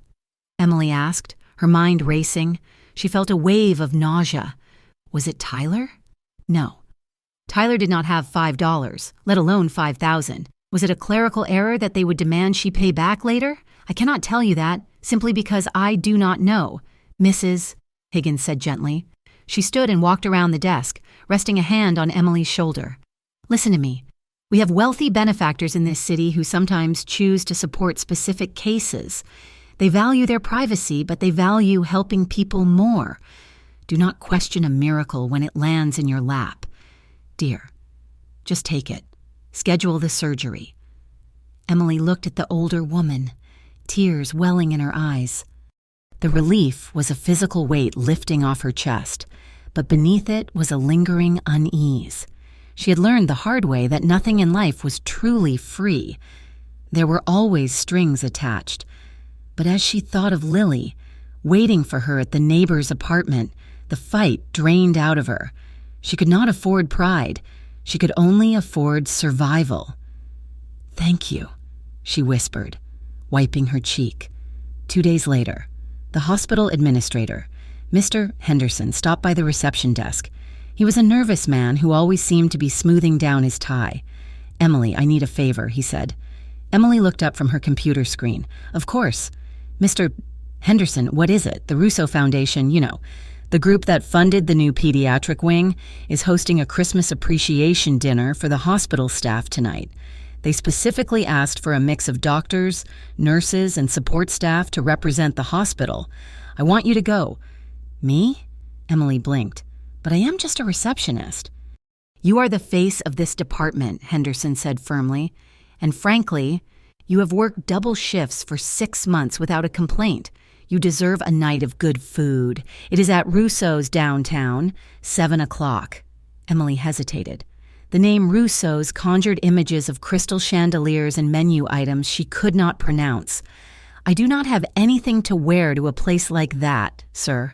Emily asked, her mind racing. She felt a wave of nausea. Was it Tyler? No. Tyler did not have $5, let alone $5,000. Was it a clerical error that they would demand she pay back later? "I cannot tell you that, simply because I do not know." "Mrs. Higgins said gently. She stood and walked around the desk, resting a hand on Emily's shoulder. "Listen to me. We have wealthy benefactors in this city who sometimes choose to support specific cases. They value their privacy, but they value helping people more. Do not question a miracle when it lands in your lap. Dear, just take it. Schedule the surgery." Emily looked at the older woman, tears welling in her eyes. The relief was a physical weight lifting off her chest, but beneath it was a lingering unease. She had learned the hard way that nothing in life was truly free. There were always strings attached. But as she thought of Lily, waiting for her at the neighbor's apartment, the fight drained out of her. She could not afford pride. She could only afford survival. "Thank you," she whispered, wiping her cheek. 2 days later, the hospital administrator, Mr. Henderson, stopped by the reception desk. He was a nervous man who always seemed to be smoothing down his tie. "Emily, I need a favor," he said. Emily looked up from her computer screen. "Of course. Mr. Henderson, what is it? The Russo Foundation, you know. The group that funded the new pediatric wing is hosting a Christmas appreciation dinner for the hospital staff tonight. They specifically asked for a mix of doctors, nurses, and support staff to represent the hospital. I want you to go." "Me?" Emily blinked. "But I am just a receptionist." "You are the face of this department," Henderson said firmly. "And frankly, you have worked double shifts for 6 months without a complaint. You deserve a night of good food. It is at Russo's downtown, 7 o'clock. Emily hesitated. The name Russo's conjured images of crystal chandeliers and menu items she could not pronounce. "I do not have anything to wear to a place like that, sir,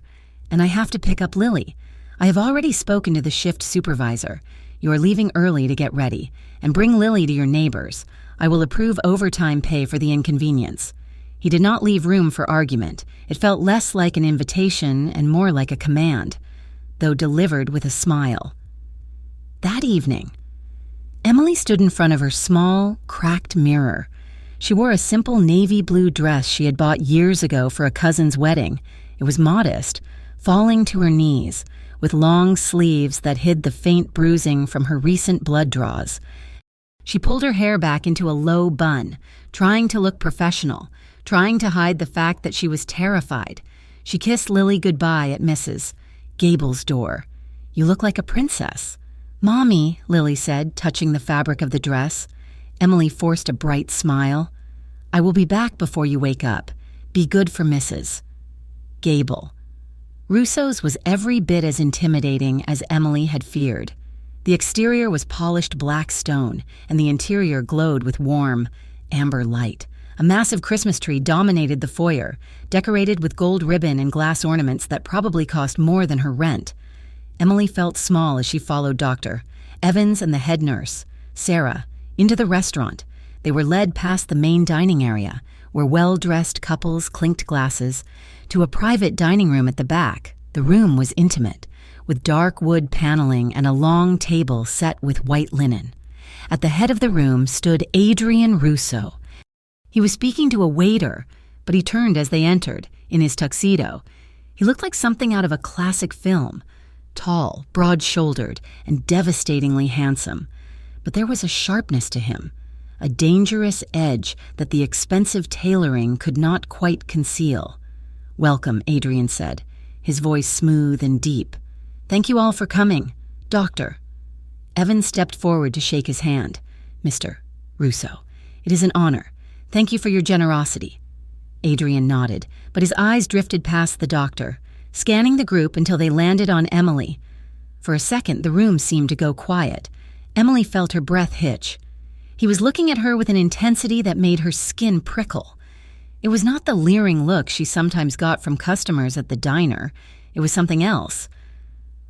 and I have to pick up Lily. I have already spoken to the shift supervisor. You are leaving early to get ready, and bring Lily to your neighbors. I will approve overtime pay for the inconvenience." He did not leave room for argument. It felt less like an invitation and more like a command, though delivered with a smile. That evening, Emily stood in front of her small, cracked mirror. She wore a simple navy blue dress she had bought years ago for a cousin's wedding. It was modest, falling to her knees, with long sleeves that hid the faint bruising from her recent blood draws. She pulled her hair back into a low bun, trying to look professional, trying to hide the fact that she was terrified. She kissed Lily goodbye at Mrs. Gable's door. "You look like a princess." "Mommy," Lily said, touching the fabric of the dress. Emily forced a bright smile. "I will be back before you wake up. Be good for Mrs. Gable." Russo's was every bit as intimidating as Emily had feared. The exterior was polished black stone, and the interior glowed with warm, amber light. A massive Christmas tree dominated the foyer, decorated with gold ribbon and glass ornaments that probably cost more than her rent. Emily felt small as she followed Dr. Evans and the head nurse, Sarah, into the restaurant. They were led past the main dining area, where well-dressed couples clinked glasses, to a private dining room at the back. The room was intimate, with dark wood paneling and a long table set with white linen. At the head of the room stood Adrian Russo. He was speaking to a waiter, but he turned as they entered, in his tuxedo. He looked like something out of a classic film, tall, broad-shouldered, and devastatingly handsome. But there was a sharpness to him, a dangerous edge that the expensive tailoring could not quite conceal. "Welcome," Adrian said, his voice smooth and deep. "Thank you all for coming. Doctor." Evans stepped forward to shake his hand. "Mr. Russo, it is an honor. Thank you for your generosity." Adrian nodded, but his eyes drifted past the doctor, scanning the group until they landed on Emily. For a second, the room seemed to go quiet. Emily felt her breath hitch. He was looking at her with an intensity that made her skin prickle. It was not the leering look she sometimes got from customers at the diner. It was something else.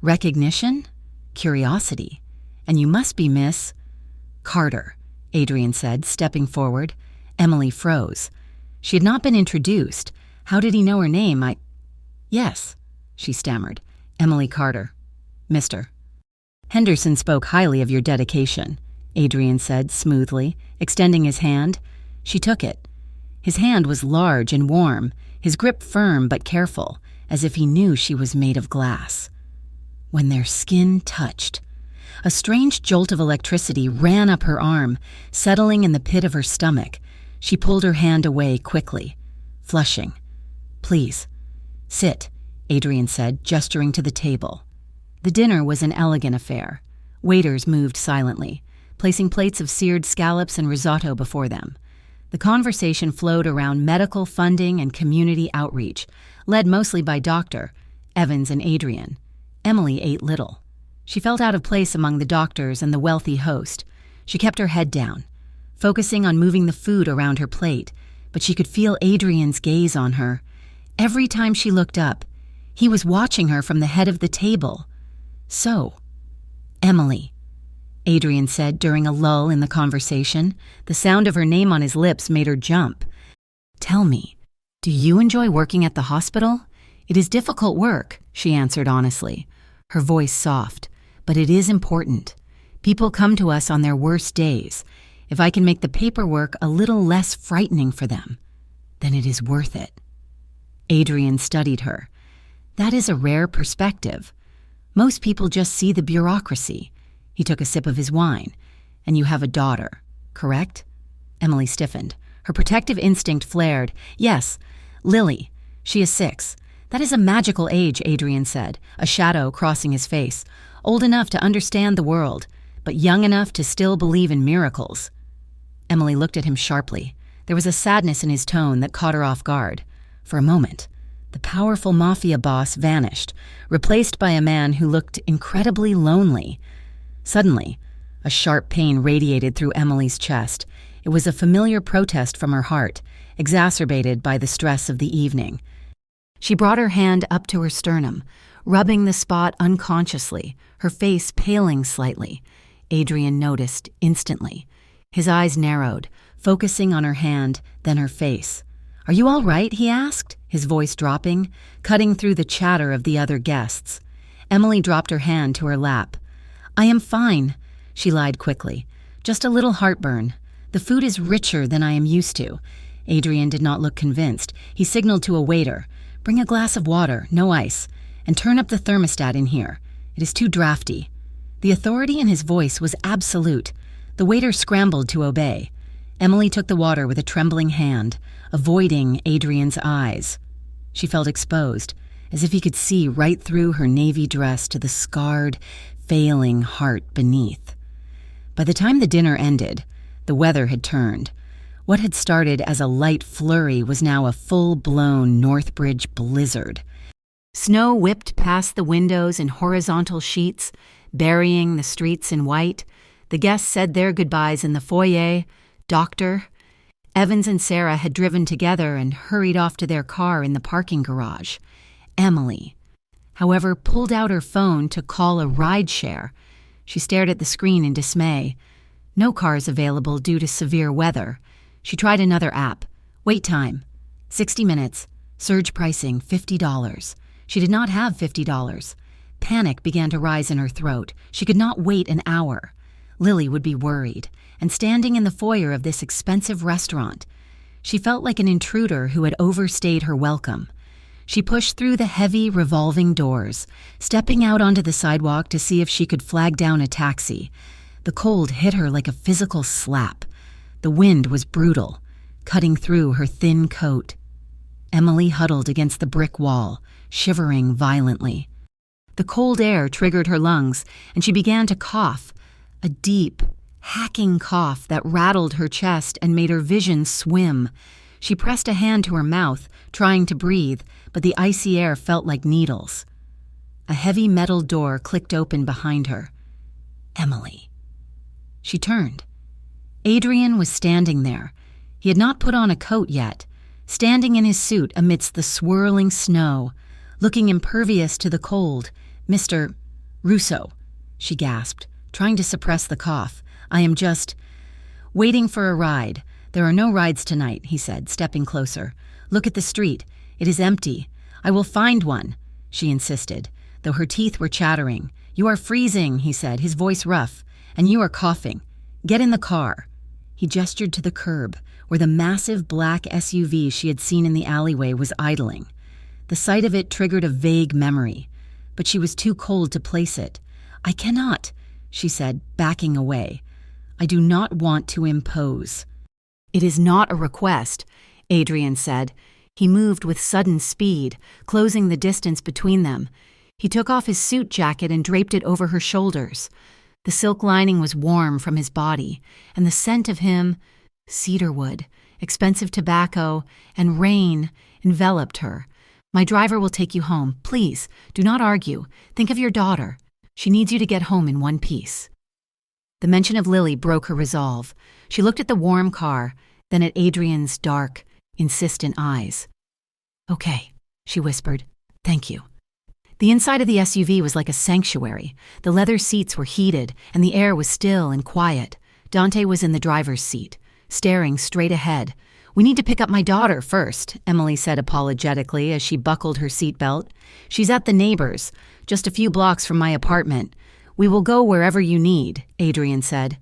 Recognition? Curiosity. "And you must be Miss Carter," Adrian said, stepping forward. Emily froze. She had not been introduced. How did he know her name? "Yes," she stammered. "Emily Carter. Mr. Henderson spoke highly of your dedication," Adrian said smoothly, extending his hand. She took it. His hand was large and warm, his grip firm but careful, as if he knew she was made of glass. When their skin touched, a strange jolt of electricity ran up her arm, settling in the pit of her stomach. She pulled her hand away quickly, flushing. "Please, sit," Adrian said, gesturing to the table. The dinner was an elegant affair. Waiters moved silently, placing plates of seared scallops and risotto before them. The conversation flowed around medical funding and community outreach, led mostly by Dr. Evans and Adrian. Emily ate little. She felt out of place among the doctors and the wealthy host. She kept her head down, focusing on moving the food around her plate, but she could feel Adrian's gaze on her. Every time she looked up, he was watching her from the head of the table. "So, Emily," Adrian said during a lull in the conversation. The sound of her name on his lips made her jump. "Tell me, do you enjoy working at the hospital?" "It is difficult work," she answered honestly, her voice soft, "but it is important. People come to us on their worst days. If I can make the paperwork a little less frightening for them, then it is worth it." Adrian studied her. "That is a rare perspective. Most people just see the bureaucracy." He took a sip of his wine. "And you have a daughter, correct?" Emily stiffened. Her protective instinct flared. "Yes, Lily. She is 6. "That is a magical age," Adrian said, a shadow crossing his face. "Old enough to understand the world, but young enough to still believe in miracles." Emily looked at him sharply. There was a sadness in his tone that caught her off guard. For a moment, the powerful mafia boss vanished, replaced by a man who looked incredibly lonely. Suddenly, a sharp pain radiated through Emily's chest. It was a familiar protest from her heart, exacerbated by the stress of the evening. She brought her hand up to her sternum, rubbing the spot unconsciously, her face paling slightly. Adrian noticed instantly. His eyes narrowed, focusing on her hand, then her face. "Are you all right?" he asked, his voice dropping, cutting through the chatter of the other guests. Emily dropped her hand to her lap. "I am fine," she lied quickly. "Just a little heartburn. The food is richer than I am used to." Adrian did not look convinced. He signaled to a waiter. "Bring a glass of water, no ice, and turn up the thermostat in here. It is too drafty." The authority in his voice was absolute. The waiter scrambled to obey. Emily took the water with a trembling hand, avoiding Adrian's eyes. She felt exposed, as if he could see right through her navy dress to the scarred, failing heart beneath. By the time the dinner ended, the weather had turned. What had started as a light flurry was now a full-blown Northbridge blizzard. Snow whipped past the windows in horizontal sheets, burying the streets in white. The guests said their goodbyes in the foyer. Doctor Evans and Sarah had driven together and hurried off to their car in the parking garage. Emily, however, pulled out her phone to call a rideshare. She stared at the screen in dismay. No cars available due to severe weather. She tried another app. Wait time, 60 minutes. Surge pricing, $50. She did not have $50. Panic began to rise in her throat. She could not wait an hour. Lily would be worried, and standing in the foyer of this expensive restaurant, she felt like an intruder who had overstayed her welcome. She pushed through the heavy, revolving doors, stepping out onto the sidewalk to see if she could flag down a taxi. The cold hit her like a physical slap. The wind was brutal, cutting through her thin coat. Emily huddled against the brick wall, shivering violently. The cold air triggered her lungs, and she began to cough, a deep, hacking cough that rattled her chest and made her vision swim. She pressed a hand to her mouth, trying to breathe, but the icy air felt like needles. A heavy metal door clicked open behind her. Emily. She turned. Adrian was standing there. He had not put on a coat yet, standing in his suit amidst the swirling snow, looking impervious to the cold. "Mr. Russo," she gasped, trying to suppress the cough. "I am just waiting for a ride. There are no rides tonight," he said, stepping closer. "Look at the street. It is empty. I will find one," she insisted, though her teeth were chattering. "You are freezing," he said, his voice rough, "and you are coughing. Get in the car." He gestured to the curb, where the massive black SUV she had seen in the alleyway was idling. The sight of it triggered a vague memory, but she was too cold to place it. "I cannot," she said, backing away. "I do not want to impose." "It is not a request," Adrian said. He moved with sudden speed, closing the distance between them. He took off his suit jacket and draped it over her shoulders. The silk lining was warm from his body, and the scent of him, cedarwood, expensive tobacco, and rain enveloped her. "My driver will take you home. Please, do not argue. Think of your daughter. She needs you to get home in one piece." The mention of Lily broke her resolve. She looked at the warm car, then at Adrian's dark, insistent eyes. "Okay," she whispered. "Thank you." The inside of the SUV was like a sanctuary. The leather seats were heated, and the air was still and quiet. Dante was in the driver's seat, staring straight ahead. "We need to pick up my daughter first," Emily said apologetically as she buckled her seatbelt. "She's at the neighbor's, just a few blocks from my apartment. We will go wherever you need," Adrian said.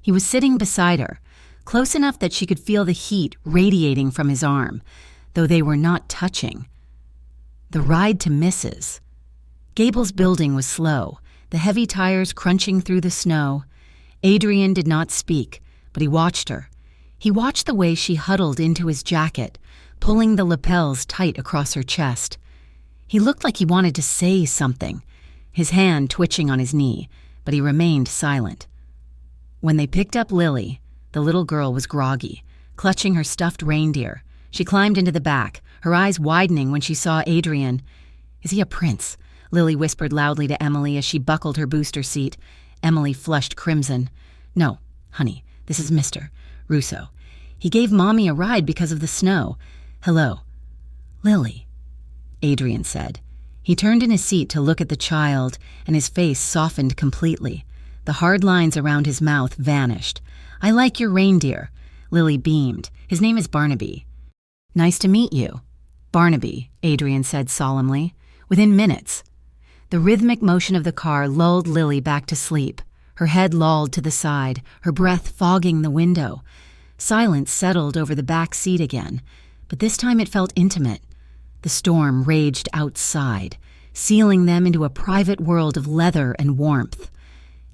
He was sitting beside her, close enough that she could feel the heat radiating from his arm, though they were not touching. The ride to Mrs. Gable's building was slow, the heavy tires crunching through the snow. Adrian did not speak, but he watched her. He watched the way she huddled into his jacket, pulling the lapels tight across her chest. He looked like he wanted to say something, his hand twitching on his knee, but he remained silent. When they picked up Lily, the little girl was groggy, clutching her stuffed reindeer. She climbed into the back, her eyes widening when she saw Adrian. "Is he a prince?" Lily whispered loudly to Emily as she buckled her booster seat. Emily flushed crimson. "No, honey, this is Mr. Russo. He gave Mommy a ride because of the snow. Hello." "Lily," Adrian said. He turned in his seat to look at the child, and his face softened completely. The hard lines around his mouth vanished. "I like your reindeer." Lily beamed. "His name is Barnaby." "Nice to meet you." "Barnaby," Adrian said solemnly. "Within minutes." The rhythmic motion of the car lulled Lily back to sleep. Her head lolled to the side, her breath fogging the window. Silence settled over the back seat again, but this time it felt intimate. The storm raged outside, sealing them into a private world of leather and warmth.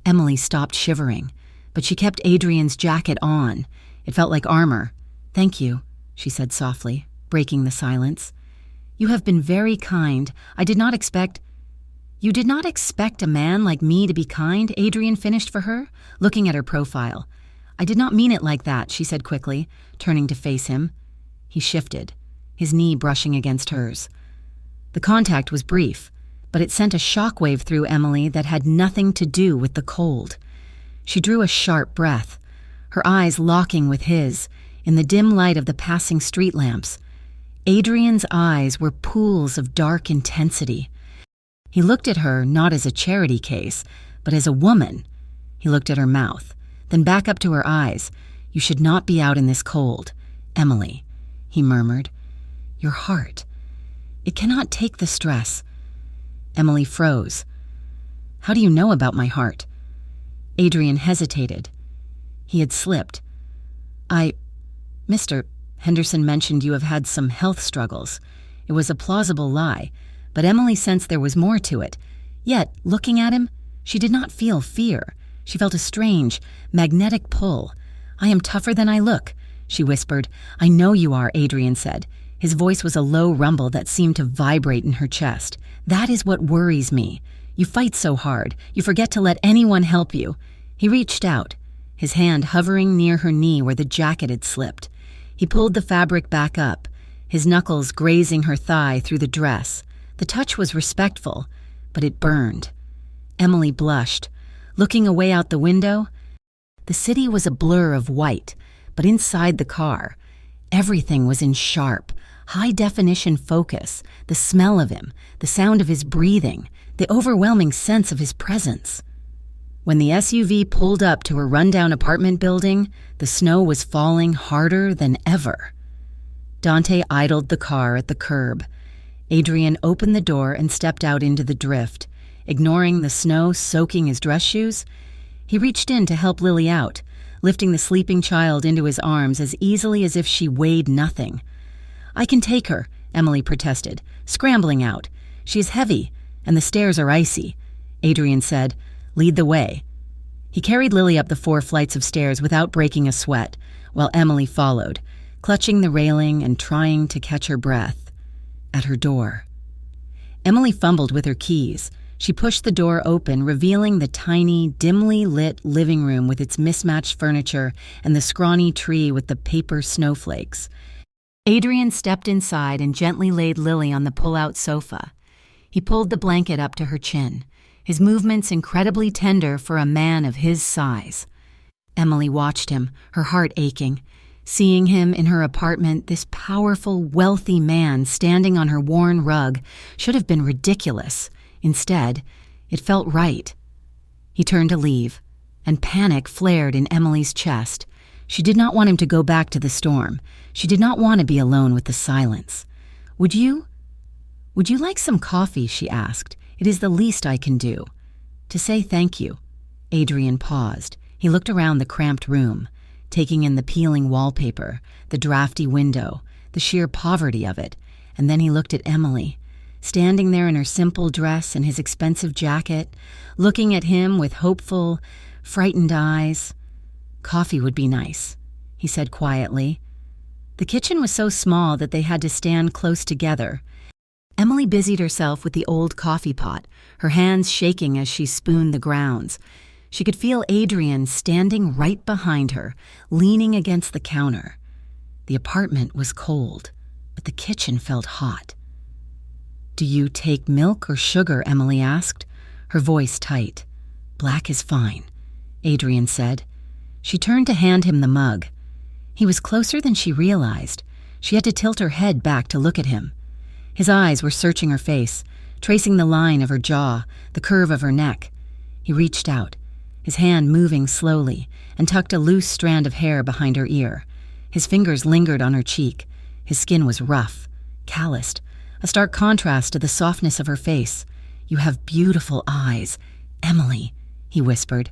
Emily stopped shivering, but she kept Adrian's jacket on. It felt like armor. "Thank you," she said softly, breaking the silence. "You have been very kind. I did not expect—" "You did not expect a man like me to be kind?" Adrian finished for her, looking at her profile. "I did not mean it like that," she said quickly, turning to face him. He shifted, his knee brushing against hers. The contact was brief, but it sent a shockwave through Emily that had nothing to do with the cold. She drew a sharp breath, her eyes locking with his, in the dim light of the passing street lamps. Adrian's eyes were pools of dark intensity. He looked at her not as a charity case, but as a woman. He looked at her mouth, then back up to her eyes. "You should not be out in this cold. Emily," he murmured. "Your heart. It cannot take the stress." Emily froze. "How do you know about my heart?" Adrian hesitated. He had slipped. Mr. Henderson mentioned you have had some health struggles." It was a plausible lie, but Emily sensed there was more to it. Yet, looking at him, she did not feel fear. She felt a strange, magnetic pull. "I am tougher than I look," she whispered. "I know you are," Adrian said. His voice was a low rumble that seemed to vibrate in her chest. "That is what worries me. You fight so hard. You forget to let anyone help you." He reached out, his hand hovering near her knee where the jacket had slipped. He pulled the fabric back up, his knuckles grazing her thigh through the dress. The touch was respectful, but it burned. Emily blushed. Looking away out the window, the city was a blur of white, but inside the car, everything was in sharp, high-definition focus, the smell of him, the sound of his breathing, the overwhelming sense of his presence. When the SUV pulled up to a rundown apartment building, the snow was falling harder than ever. Dante idled the car at the curb. Adrian opened the door and stepped out into the drift. Ignoring the snow soaking his dress shoes, he reached in to help Lily out, lifting the sleeping child into his arms as easily as if she weighed nothing. "I can take her," Emily protested, scrambling out. "She is heavy, and the stairs are icy." Adrian said, "Lead the way." He carried Lily up the 4 flights of stairs without breaking a sweat, while Emily followed, clutching the railing and trying to catch her breath. At her door. Emily fumbled with her keys. She pushed the door open, revealing the tiny, dimly lit living room with its mismatched furniture and the scrawny tree with the paper snowflakes. Adrian stepped inside and gently laid Lily on the pull-out sofa. He pulled the blanket up to her chin, his movements incredibly tender for a man of his size. Emily watched him, her heart aching. Seeing him in her apartment, this powerful, wealthy man standing on her worn rug, should have been ridiculous. Instead, it felt right. He turned to leave, and panic flared in Emily's chest. She did not want him to go back to the storm. She did not want to be alone with the silence. Would you like some coffee?" she asked. "It is the least I can do." "To say thank you." Adrian paused. He looked around the cramped room, taking in the peeling wallpaper, the drafty window, the sheer poverty of it, and then he looked at Emily, standing there in her simple dress and his expensive jacket, looking at him with hopeful, frightened eyes. "Coffee would be nice," he said quietly. The kitchen was so small that they had to stand close together. Emily busied herself with the old coffee pot, her hands shaking as she spooned the grounds. She could feel Adrian standing right behind her, leaning against the counter. The apartment was cold, but the kitchen felt hot. "Do you take milk or sugar?" Emily asked, her voice tight. "Black is fine," Adrian said. She turned to hand him the mug. He was closer than she realized. She had to tilt her head back to look at him. His eyes were searching her face, tracing the line of her jaw, the curve of her neck. He reached out, his hand moving slowly, and tucked a loose strand of hair behind her ear. His fingers lingered on her cheek. His skin was rough, calloused, a stark contrast to the softness of her face. "You have beautiful eyes, Emily," he whispered.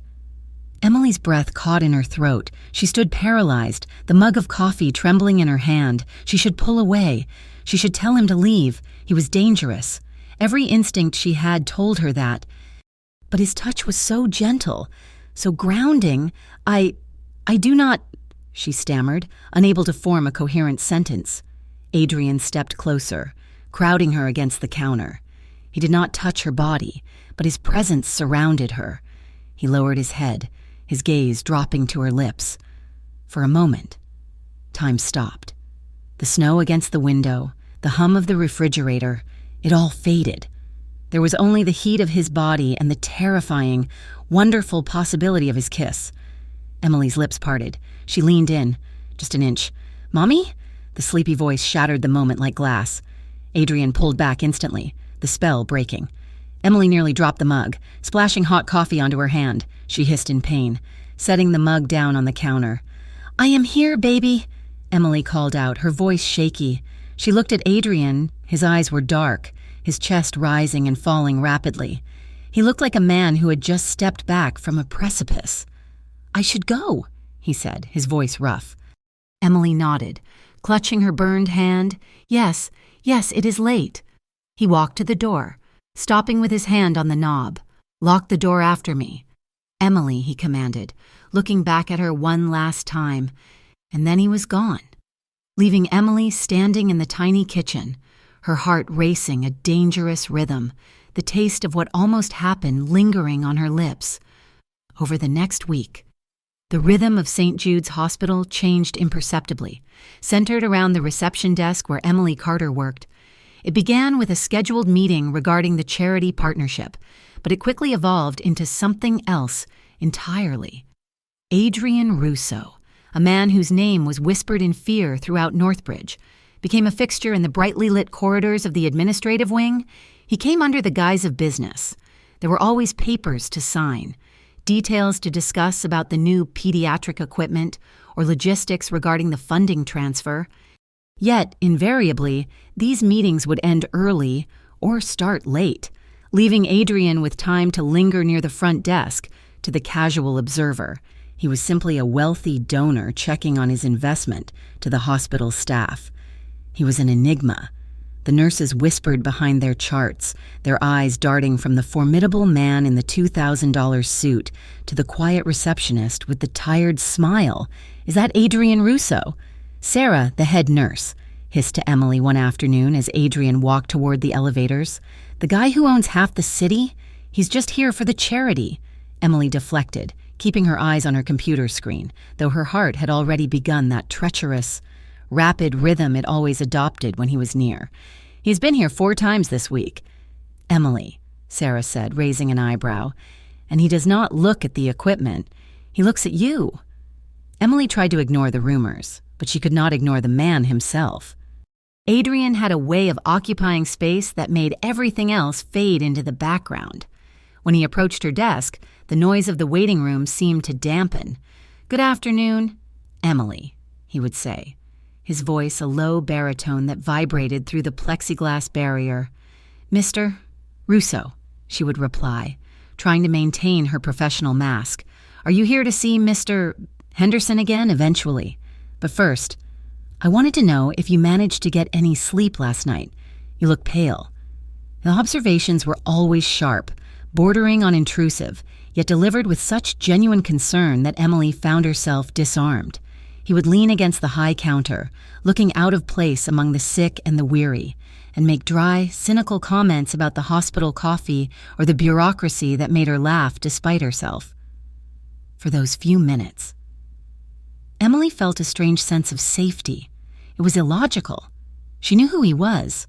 Emily's breath caught in her throat. She stood paralyzed, the mug of coffee trembling in her hand. She should pull away. She should tell him to leave. He was dangerous. Every instinct she had told her that. But his touch was so gentle, so grounding. I do not, she stammered, unable to form a coherent sentence. Adrian stepped closer, crowding her against the counter. He did not touch her body, but his presence surrounded her. He lowered his head, his gaze dropping to her lips. For a moment, time stopped. The snow against the window, the hum of the refrigerator, it all faded. There was only the heat of his body and the terrifying, wonderful possibility of his kiss. Emily's lips parted. She leaned in, just an inch. "Mommy?" The sleepy voice shattered the moment like glass. Adrian pulled back instantly, the spell breaking. Emily nearly dropped the mug, splashing hot coffee onto her hand. She hissed in pain, setting the mug down on the counter. "I am here, baby," Emily called out, her voice shaky. She looked at Adrian. His eyes were dark, his chest rising and falling rapidly. He looked like a man who had just stepped back from a precipice. "I should go," he said, his voice rough. Emily nodded, clutching her burned hand. Yes, it is late." He walked to the door, stopping with his hand on the knob. "Lock the door after me." "Emily," he commanded, looking back at her one last time. And then he was gone, leaving Emily standing in the tiny kitchen, her heart racing a dangerous rhythm, the taste of what almost happened lingering on her lips. Over the next week, the rhythm of St. Jude's Hospital changed imperceptibly, centered around the reception desk where Emily Carter worked. It began with a scheduled meeting regarding the charity partnership, but it quickly evolved into something else entirely. Adrian Russo, a man whose name was whispered in fear throughout Northbridge, became a fixture in the brightly lit corridors of the administrative wing. He came under the guise of business. There were always papers to sign, details to discuss about the new pediatric equipment, or logistics regarding the funding transfer. Yet, invariably, these meetings would end early or start late, leaving Adrian with time to linger near the front desk. To the casual observer, he was simply a wealthy donor checking on his investment to the hospital staff. He was an enigma. The nurses whispered behind their charts, their eyes darting from the formidable man in the $2,000 suit to the quiet receptionist with the tired smile. "Is that Adrian Russo?" "Sarah, the head nurse," hissed to Emily one afternoon as Adrian walked toward the elevators. "The guy who owns half the city? He's just here for the charity." Emily deflected, keeping her eyes on her computer screen, though her heart had already begun that treacherous, rapid rhythm it always adopted when he was near. "He's been here 4 times this week." "Emily," Sarah said, raising an eyebrow, "and he does not look at the equipment. He looks at you." Emily tried to ignore the rumors, but she could not ignore the man himself. Adrian had a way of occupying space that made everything else fade into the background. When he approached her desk, the noise of the waiting room seemed to dampen. "Good afternoon, Emily," he would say, his voice a low baritone that vibrated through the plexiglass barrier. "Mr. Russo," she would reply, trying to maintain her professional mask. "Are you here to see Mr. Henderson again eventually? But first, I wanted to know if you managed to get any sleep last night. You look pale." The observations were always sharp, bordering on intrusive, yet delivered with such genuine concern that Emily found herself disarmed. He would lean against the high counter, looking out of place among the sick and the weary, and make dry, cynical comments about the hospital coffee or the bureaucracy that made her laugh despite herself. For those few minutes, Emily felt a strange sense of safety. It was illogical. She knew who he was.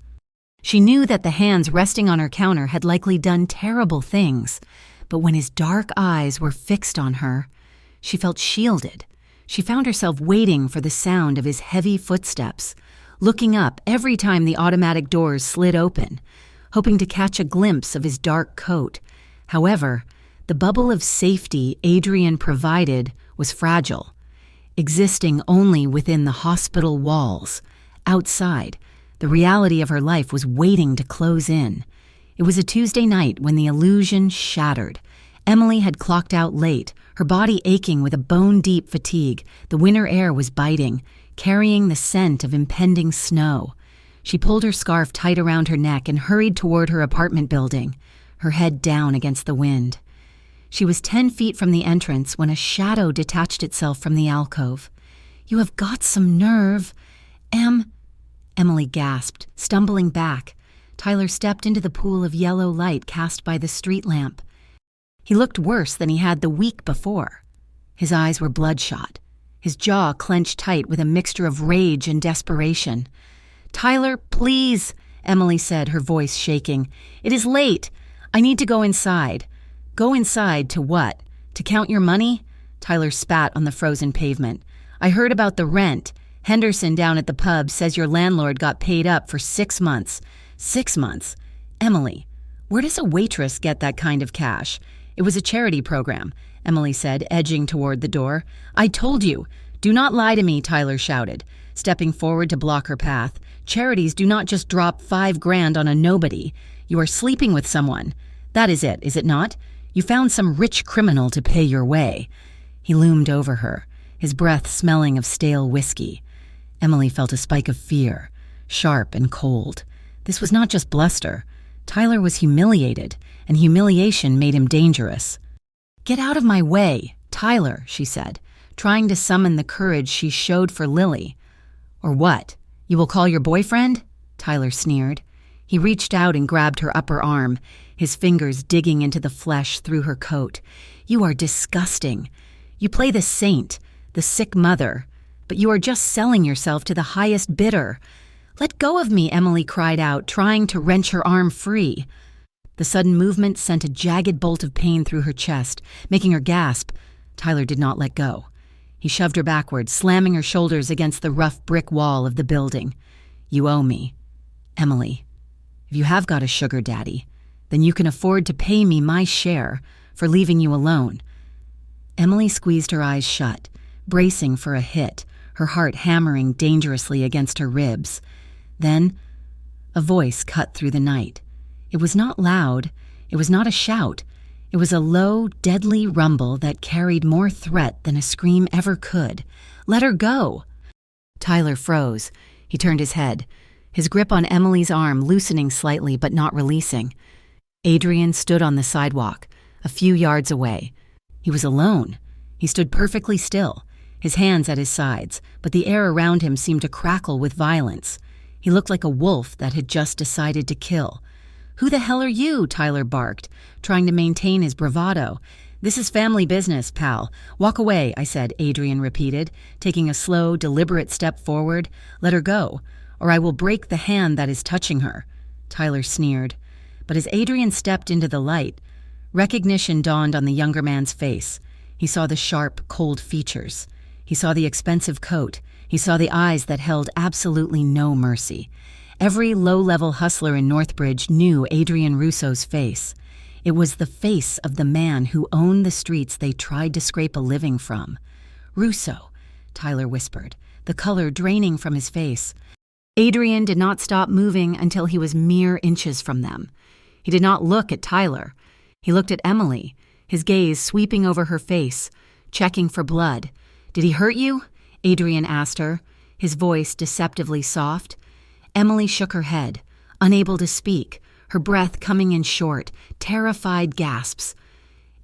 She knew that the hands resting on her counter had likely done terrible things, but when his dark eyes were fixed on her, she felt shielded. She found herself waiting for the sound of his heavy footsteps, looking up every time the automatic doors slid open, hoping to catch a glimpse of his dark coat. However, the bubble of safety Adrian provided was fragile, existing only within the hospital walls. Outside, the reality of her life was waiting to close in. It was a Tuesday night when the illusion shattered. Emily had clocked out late, her body aching with a bone-deep fatigue. The winter air was biting, carrying the scent of impending snow. She pulled her scarf tight around her neck and hurried toward her apartment building, her head down against the wind. She was 10 feet from the entrance when a shadow detached itself from the alcove. "You have got some nerve, Emily gasped, stumbling back. Tyler stepped into the pool of yellow light cast by the street lamp. He looked worse than he had the week before. His eyes were bloodshot, his jaw clenched tight with a mixture of rage and desperation. "Tyler, please," Emily said, her voice shaking. "It is late. I need to go inside." "Go inside to what? To count your money?" Tyler spat on the frozen pavement. "I heard about the rent. Henderson down at the pub says your landlord got paid up for 6 months. 6 months? Emily, where does a waitress get that kind of cash? It was a charity program," Emily said, edging toward the door. "I told you. Do not lie to me," Tyler shouted, stepping forward to block her path. "Charities do not just drop $5,000 on a nobody. You are sleeping with someone. That is it not? You found some rich criminal to pay your way." He loomed over her, his breath smelling of stale whiskey. Emily felt a spike of fear, sharp and cold. This was not just bluster. Tyler was humiliated, and humiliation made him dangerous. "Get out of my way, Tyler," she said, trying to summon the courage she showed for Lily. "Or what? You will call your boyfriend?" Tyler sneered. He reached out and grabbed her upper arm, his fingers digging into the flesh through her coat. "You are disgusting. You play the saint, the sick mother, but you are just selling yourself to the highest bidder." "Let go of me," Emily cried out, trying to wrench her arm free. The sudden movement sent a jagged bolt of pain through her chest, making her gasp. Tyler did not let go. He shoved her backward, slamming her shoulders against the rough brick wall of the building. "You owe me, Emily. If you have got a sugar daddy, then you can afford to pay me my share for leaving you alone." Emily squeezed her eyes shut, bracing for a hit, her heart hammering dangerously against her ribs. Then, a voice cut through the night. It was not loud. It was not a shout. It was a low, deadly rumble that carried more threat than a scream ever could. "Let her go!" Tyler froze. He turned his head, his grip on Emily's arm loosening slightly but not releasing. Adrian stood on the sidewalk, a few yards away. He was alone. He stood perfectly still, his hands at his sides, but the air around him seemed to crackle with violence. He looked like a wolf that had just decided to kill. "Who the hell are you?" Tyler barked, trying to maintain his bravado. "This is family business, pal. Walk away," I said, Adrian repeated, taking a slow, deliberate step forward. "Let her go, or I will break the hand that is touching her." Tyler sneered. But as Adrian stepped into the light, recognition dawned on the younger man's face. He saw the sharp, cold features. He saw the expensive coat. He saw the eyes that held absolutely no mercy. Every low-level hustler in Northbridge knew Adrian Russo's face. It was the face of the man who owned the streets they tried to scrape a living from. "Russo," Tyler whispered, the color draining from his face. Adrian did not stop moving until he was mere inches from them. He did not look at Tyler. He looked at Emily, his gaze sweeping over her face, checking for blood. "Did he hurt you?" Adrian asked her, his voice deceptively soft. Emily shook her head, unable to speak, her breath coming in short, terrified gasps.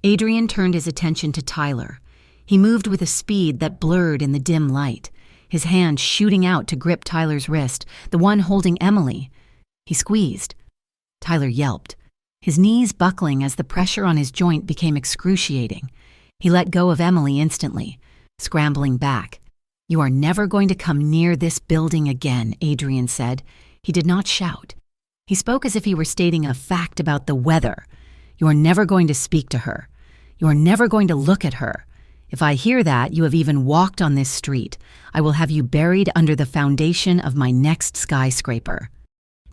Adrian turned his attention to Tyler. He moved with a speed that blurred in the dim light, his hand shooting out to grip Tyler's wrist, the one holding Emily. He squeezed. Tyler yelped, his knees buckling as the pressure on his joint became excruciating. He let go of Emily instantly, scrambling back. "You are never going to come near this building again," Adrian said. He did not shout. He spoke as if he were stating a fact about the weather. "You are never going to speak to her. You are never going to look at her. If I hear that you have even walked on this street, I will have you buried under the foundation of my next skyscraper.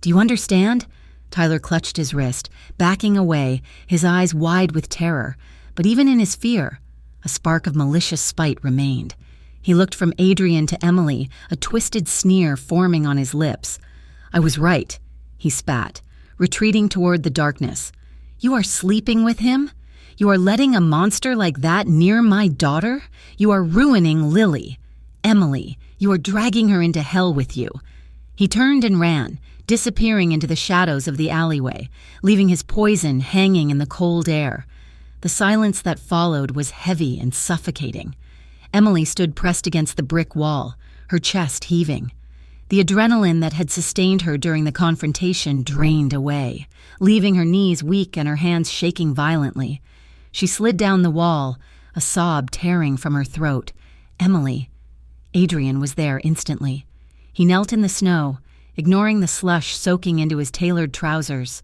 Do you understand?" Tyler clutched his wrist, backing away, his eyes wide with terror. But even in his fear, a spark of malicious spite remained. He looked from Adrian to Emily, a twisted sneer forming on his lips. "I was right," he spat, retreating toward the darkness. "You are sleeping with him? You are letting a monster like that near my daughter? You are ruining Lily. Emily, you are dragging her into hell with you." He turned and ran, disappearing into the shadows of the alleyway, leaving his poison hanging in the cold air. The silence that followed was heavy and suffocating. Emily stood pressed against the brick wall, her chest heaving. The adrenaline that had sustained her during the confrontation drained away, leaving her knees weak and her hands shaking violently. She slid down the wall, a sob tearing from her throat. Emily. Adrian was there instantly. He knelt in the snow, ignoring the slush soaking into his tailored trousers.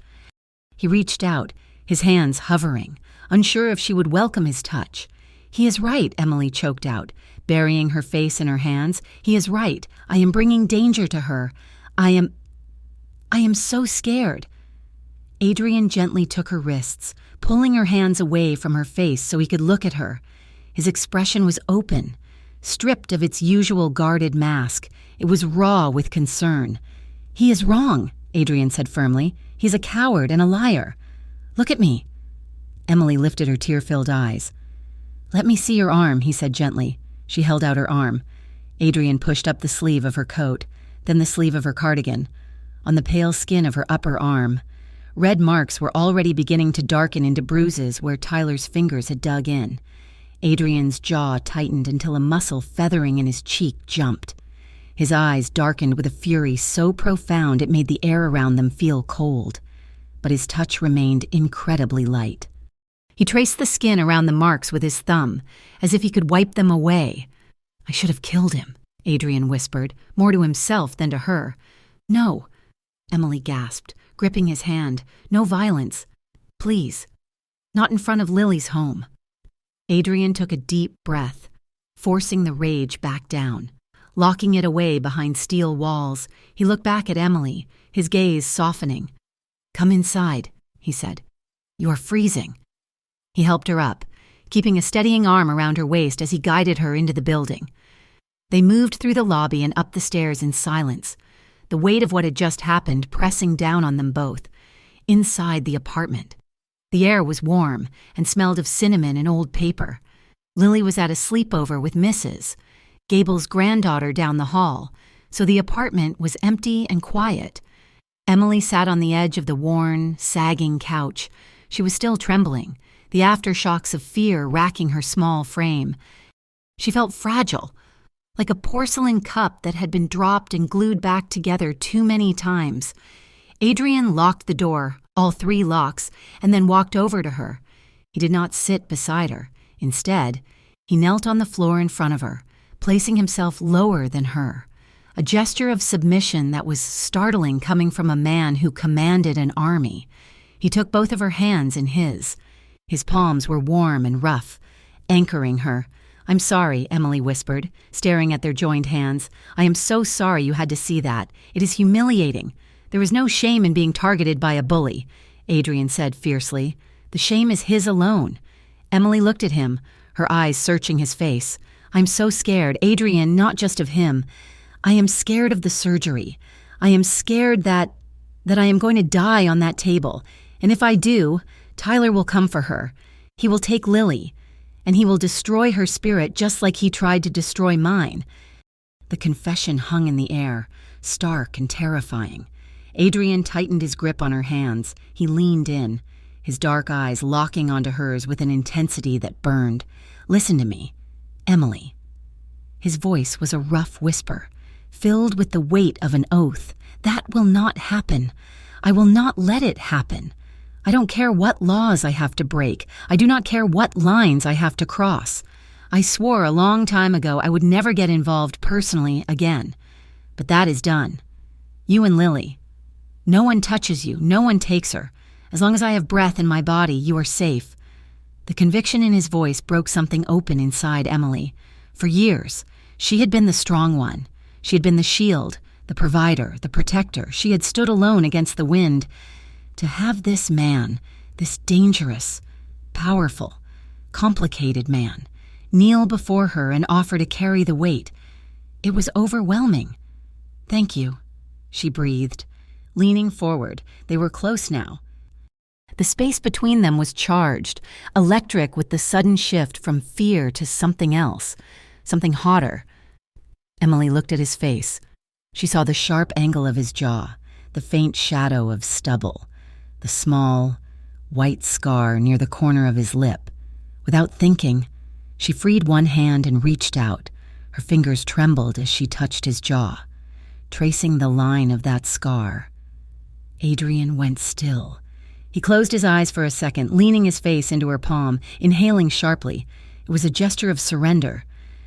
He reached out, his hands hovering, unsure if she would welcome his touch. "He is right," Emily choked out, burying her face in her hands. "He is right. I am bringing danger to her. I am so scared." Adrian gently took her wrists, pulling her hands away from her face so he could look at her. His expression was open, stripped of its usual guarded mask. It was raw with concern. "He is wrong," Adrian said firmly. "He's a coward and a liar. Look at me." Emily lifted her tear-filled eyes. "Let me see your arm," he said gently. She held out her arm. Adrian pushed up the sleeve of her coat, then the sleeve of her cardigan. On the pale skin of her upper arm, red marks were already beginning to darken into bruises where Tyler's fingers had dug in. Adrian's jaw tightened until a muscle feathering in his cheek jumped. His eyes darkened with a fury so profound it made the air around them feel cold. But his touch remained incredibly light. He traced the skin around the marks with his thumb, as if he could wipe them away. "I should have killed him," Adrian whispered, more to himself than to her. "No," Emily gasped, gripping his hand. "No violence. Please. Not in front of Lily's home." Adrian took a deep breath, forcing the rage back down. Locking it away behind steel walls, he looked back at Emily, his gaze softening. "Come inside," he said. "You are freezing." He helped her up, keeping a steadying arm around her waist as he guided her into the building. They moved through the lobby and up the stairs in silence, the weight of what had just happened pressing down on them both. Inside the apartment, the air was warm and smelled of cinnamon and old paper. Lily was at a sleepover with Mrs. Gable's granddaughter down the hall, so the apartment was empty and quiet. Emily sat on the edge of the worn, sagging couch. She was still trembling, the aftershocks of fear racking her small frame. She felt fragile, like a porcelain cup that had been dropped and glued back together too many times. Adrian locked the door, all 3 locks, and then walked over to her. He did not sit beside her. Instead, he knelt on the floor in front of her, placing himself lower than her. A gesture of submission that was startling coming from a man who commanded an army. He took both of her hands in his. His palms were warm and rough, anchoring her. "I'm sorry," Emily whispered, staring at their joined hands. "I am so sorry you had to see that. It is humiliating. There is no shame in being targeted by a bully," Adrian said fiercely. "The shame is his alone." Emily looked at him, her eyes searching his face. "I'm so scared, Adrian, not just of him. I am scared of the surgery. I am scared that I am going to die on that table. And if I do, Tyler will come for her. He will take Lily, and he will destroy her spirit just like he tried to destroy mine." The confession hung in the air, stark and terrifying. Adrian tightened his grip on her hands. He leaned in, his dark eyes locking onto hers with an intensity that burned. "Listen to me, Emily." His voice was a rough whisper, filled with the weight of an oath. "That will not happen. I will not let it happen. I don't care what laws I have to break. I do not care what lines I have to cross. I swore a long time ago I would never get involved personally again. But that is done. You and Lily. No one touches you. No one takes her. As long as I have breath in my body, you are safe." The conviction in his voice broke something open inside Emily. For years, she had been the strong one. She had been the shield, the provider, the protector. She had stood alone against the wind. To have this man, this dangerous, powerful, complicated man, kneel before her and offer to carry the weight, it was overwhelming. "Thank you," she breathed. Leaning forward, they were close now. The space between them was charged, electric with the sudden shift from fear to something else, something hotter. Emily looked at his face. She saw the sharp angle of his jaw, the faint shadow of stubble, the small, white scar near the corner of his lip. Without thinking, she freed one hand and reached out. Her fingers trembled as she touched his jaw, tracing the line of that scar. Adrian went still. He closed his eyes for a second, leaning his face into her palm, inhaling sharply. It was a gesture of surrender.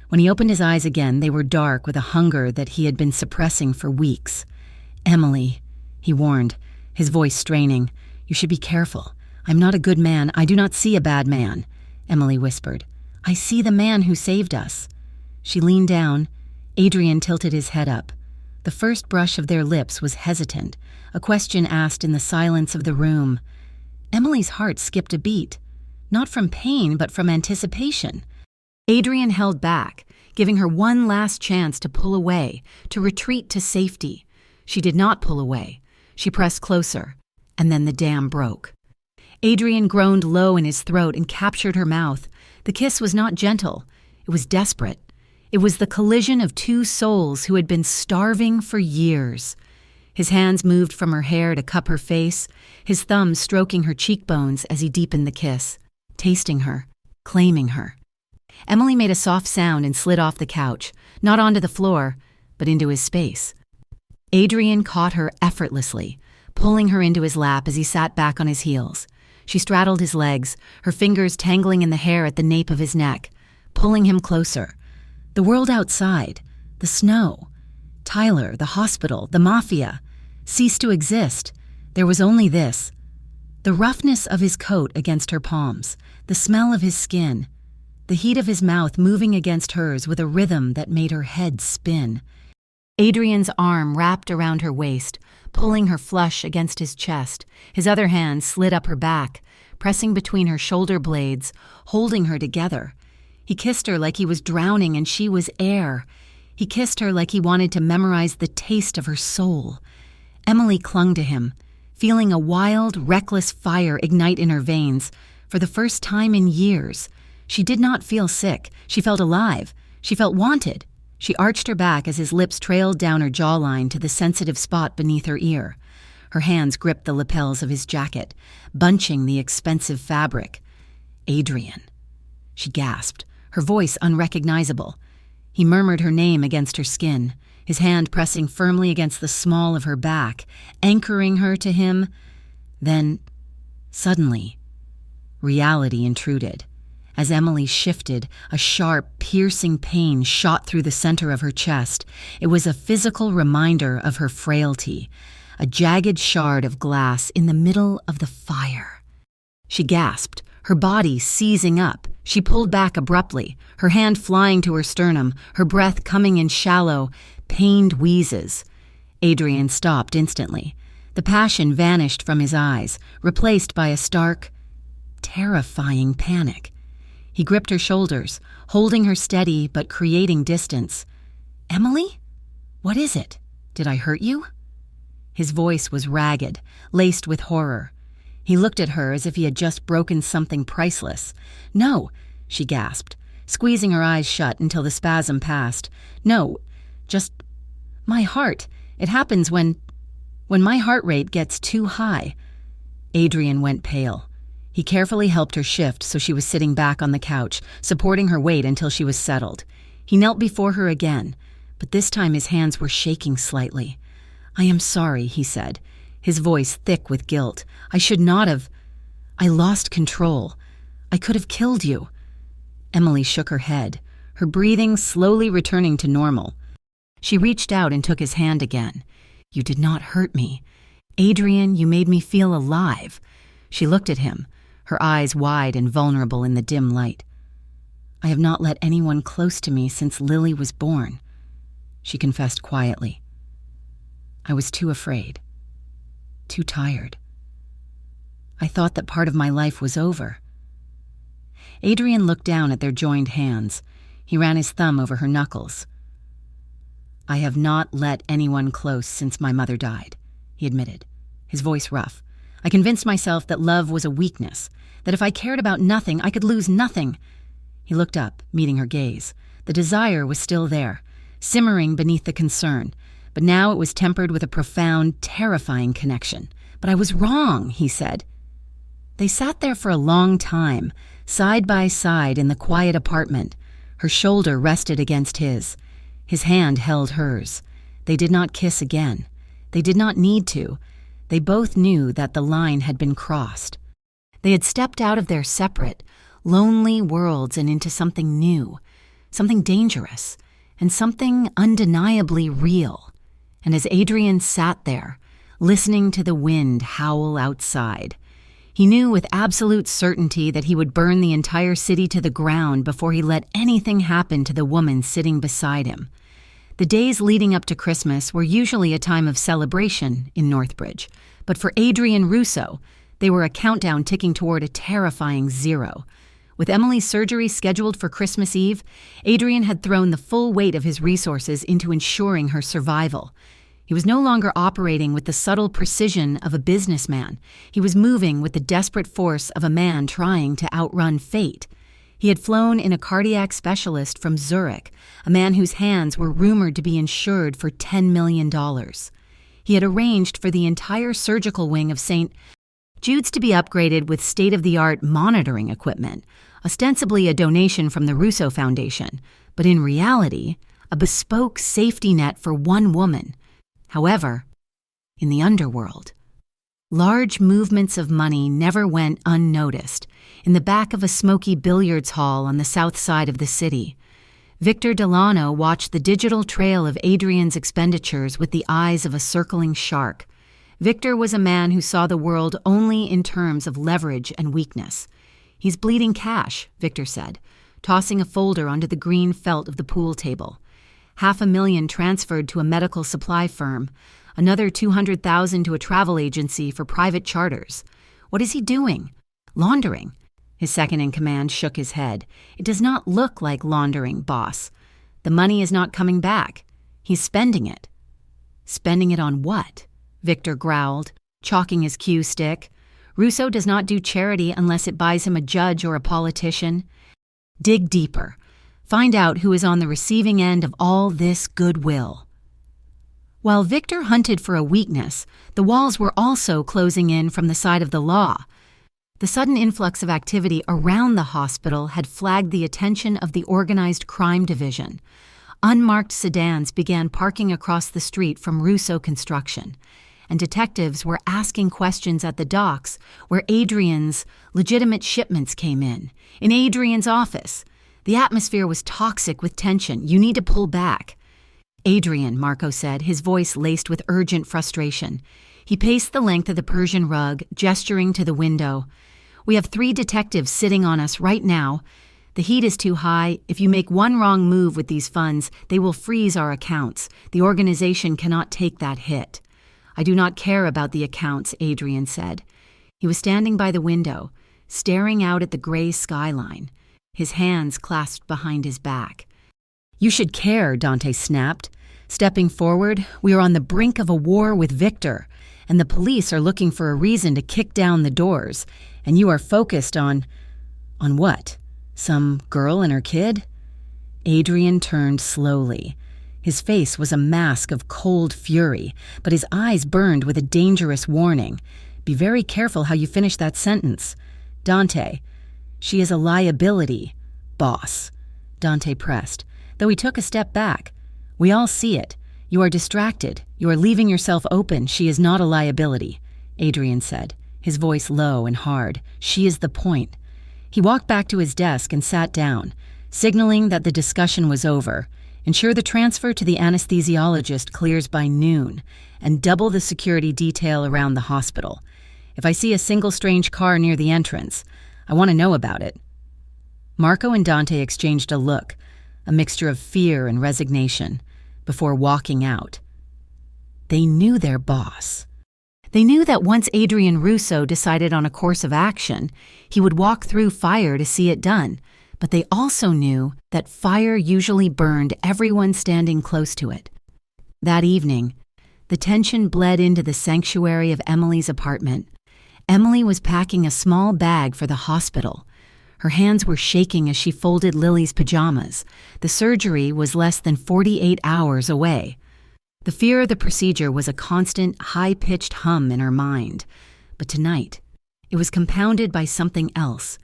When he opened his eyes again, they were dark with a hunger that he had been suppressing for weeks. "Emily," he warned, his voice straining, "you should be careful. I'm not a good man. I do not see a bad man," Emily whispered. "I see the man who saved us." She leaned down. Adrian tilted his head up. The first brush of their lips was hesitant, a question asked in the silence of the room. Emily's heart skipped a beat, not from pain but from anticipation. Adrian held back, giving her one last chance to pull away, to retreat to safety. She did not pull away. She pressed closer, and then the dam broke. Adrian groaned low in his throat and captured her mouth. The kiss was not gentle. It was desperate. It was the collision of two souls who had been starving for years. His hands moved from her hair to cup her face, his thumbs stroking her cheekbones as he deepened the kiss, tasting her, claiming her. Emily made a soft sound and slid off the couch, not onto the floor, but into his space. Adrian caught her effortlessly, pulling her into his lap as he sat back on his heels. She straddled his legs, her fingers tangling in the hair at the nape of his neck, pulling him closer. The world outside, the snow, Tyler, the hospital, the mafia, ceased to exist. There was only this. The roughness of his coat against her palms, the smell of his skin, the heat of his mouth moving against hers with a rhythm that made her head spin. Adrian's arm wrapped around her waist, pulling her flush against his chest. His other hand slid up her back, pressing between her shoulder blades, holding her together. He kissed her like he was drowning and she was air. He kissed her like he wanted to memorize the taste of her soul. Emily clung to him, feeling a wild, reckless fire ignite in her veins. For the first time in years, she did not feel sick. She felt alive. She felt wanted. She arched her back as his lips trailed down her jawline to the sensitive spot beneath her ear. Her hands gripped the lapels of his jacket, bunching the expensive fabric. "Adrian." She gasped, her voice unrecognizable. He murmured her name against her skin, his hand pressing firmly against the small of her back, anchoring her to him. Then, suddenly, reality intruded. As Emily shifted, a sharp, piercing pain shot through the center of her chest. It was a physical reminder of her frailty, a jagged shard of glass in the middle of the fire. She gasped, her body seizing up. She pulled back abruptly, her hand flying to her sternum, her breath coming in shallow, pained wheezes. Adrian stopped instantly. The passion vanished from his eyes, replaced by a stark, terrifying panic. He gripped her shoulders, holding her steady but creating distance. "Emily? What is it? Did I hurt you?" His voice was ragged, laced with horror. He looked at her as if he had just broken something priceless. "No," she gasped, squeezing her eyes shut until the spasm passed. "No, just my heart. It happens when my heart rate gets too high." Adrian went pale. He carefully helped her shift so she was sitting back on the couch, supporting her weight until she was settled. He knelt before her again, but this time his hands were shaking slightly. "I am sorry," he said, his voice thick with guilt. "I should not have. I lost control. I could have killed you." Emily shook her head, her breathing slowly returning to normal. She reached out and took his hand again. "You did not hurt me. Adrian, you made me feel alive." She looked at him, her eyes wide and vulnerable in the dim light. "I have not let anyone close to me since Lily was born," she confessed quietly. "I was too afraid, too tired. I thought that part of my life was over." Adrian looked down at their joined hands. He ran his thumb over her knuckles. "I have not let anyone close since my mother died," he admitted, his voice rough. "I convinced myself that love was a weakness, that if I cared about nothing, I could lose nothing." He looked up, meeting her gaze. The desire was still there, simmering beneath the concern, but now it was tempered with a profound, terrifying connection. "But I was wrong," he said. They sat there for a long time, side by side in the quiet apartment. Her shoulder rested against his. His hand held hers. They did not kiss again. They did not need to. They both knew that the line had been crossed. They had stepped out of their separate, lonely worlds and into something new, something dangerous, and something undeniably real. And as Adrian sat there, listening to the wind howl outside, he knew with absolute certainty that he would burn the entire city to the ground before he let anything happen to the woman sitting beside him. The days leading up to Christmas were usually a time of celebration in Northbridge, but for Adrian Russo, they were a countdown ticking toward a terrifying 0. With Emily's surgery scheduled for Christmas Eve, Adrian had thrown the full weight of his resources into ensuring her survival. He was no longer operating with the subtle precision of a businessman. He was moving with the desperate force of a man trying to outrun fate. He had flown in a cardiac specialist from Zurich, a man whose hands were rumored to be insured for $10 million. He had arranged for the entire surgical wing of St. Jude's to be upgraded with state-of-the-art monitoring equipment, ostensibly a donation from the Russo Foundation, but in reality, a bespoke safety net for one woman. However, in the underworld, large movements of money never went unnoticed. In the back of a smoky billiards hall on the south side of the city, Victor Delano watched the digital trail of Adrian's expenditures with the eyes of a circling shark. Victor was a man who saw the world only in terms of leverage and weakness. "He's bleeding cash," Victor said, tossing a folder onto the green felt of the pool table. $500,000 transferred to a medical supply firm, another $200,000 to a travel agency for private charters. "What is he doing?" "Laundering." His second-in-command shook his head. "It does not look like laundering, boss. The money is not coming back. He's spending it." "Spending it on what?" Victor growled, chalking his cue stick. "Russo does not do charity unless it buys him a judge or a politician. Dig deeper. Find out who is on the receiving end of all this goodwill." While Victor hunted for a weakness, the walls were also closing in from the side of the law. The sudden influx of activity around the hospital had flagged the attention of the Organized Crime Division. Unmarked sedans began parking across the street from Russo Construction, and detectives were asking questions at the docks where Adrian's legitimate shipments came in Adrian's office. The atmosphere was toxic with tension. "You need to pull back." "Adrian," Marco said, his voice laced with urgent frustration. He paced the length of the Persian rug, gesturing to the window. "We have 3 detectives sitting on us right now. The heat is too high. If you make one wrong move with these funds, they will freeze our accounts. The organization cannot take that hit." "I do not care about the accounts," Adrian said. He was standing by the window, staring out at the gray skyline, his hands clasped behind his back. "You should care," Dante snapped. Stepping forward, "We are on the brink of a war with Victor, and the police are looking for a reason to kick down the doors, and you are focused on what? Some girl and her kid?" Adrian turned slowly. His face was a mask of cold fury, but his eyes burned with a dangerous warning. "Be very careful how you finish that sentence. Dante, she is a liability, boss." Dante pressed, though he took a step back. "We all see it. You are distracted. You are leaving yourself open. She is not a liability," Adrian said, his voice low and hard. "She is the point." He walked back to his desk and sat down, signaling that the discussion was over. "Ensure the transfer to the anesthesiologist clears by noon, and double the security detail around the hospital. If I see a single strange car near the entrance, I want to know about it." Marco and Dante exchanged a look, a mixture of fear and resignation, before walking out. They knew their boss. They knew that once Adrian Russo decided on a course of action, he would walk through fire to see it done. But they also knew that fire usually burned everyone standing close to it. That evening, the tension bled into the sanctuary of Emily's apartment. Emily was packing a small bag for the hospital. Her hands were shaking as she folded Lily's pajamas. The surgery was less than 48 hours away. The fear of the procedure was a constant, high-pitched hum in her mind. But tonight, it was compounded by something else.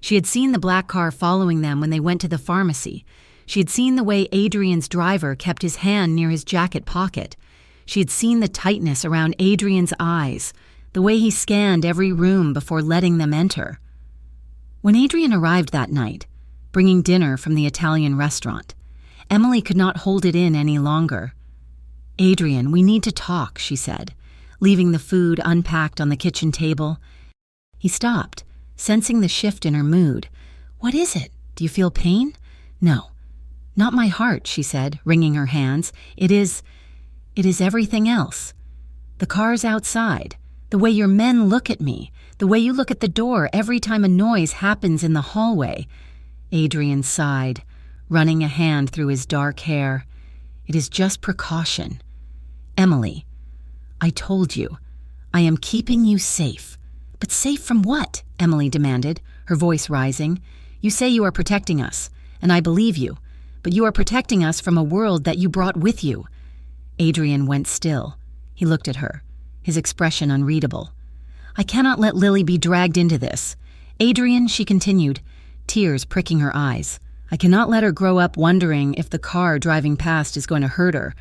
She had seen the black car following them when they went to the pharmacy. She had seen the way Adrian's driver kept his hand near his jacket pocket. She had seen the tightness around Adrian's eyes, the way he scanned every room before letting them enter. When Adrian arrived that night, bringing dinner from the Italian restaurant, Emily could not hold it in any longer. "Adrian, we need to talk," she said, leaving the food unpacked on the kitchen table. He stopped, sensing the shift in her mood. "What is it? Do you feel pain?" "No, not my heart," she said, wringing her hands. It is everything else. The car's outside, the way your men look at me, the way you look at the door every time a noise happens in the hallway." Adrian sighed, running a hand through his dark hair. "It is just precaution. Emily, I told you, I am keeping you safe." "But safe from what?" Emily demanded, her voice rising. "You say you are protecting us, and I believe you, but you are protecting us from a world that you brought with you." Adrian went still. He looked at her, his expression unreadable. "I cannot let Lily be dragged into this. Adrian," she continued, tears pricking her eyes, "I cannot let her grow up wondering if the car driving past is going to hurt her.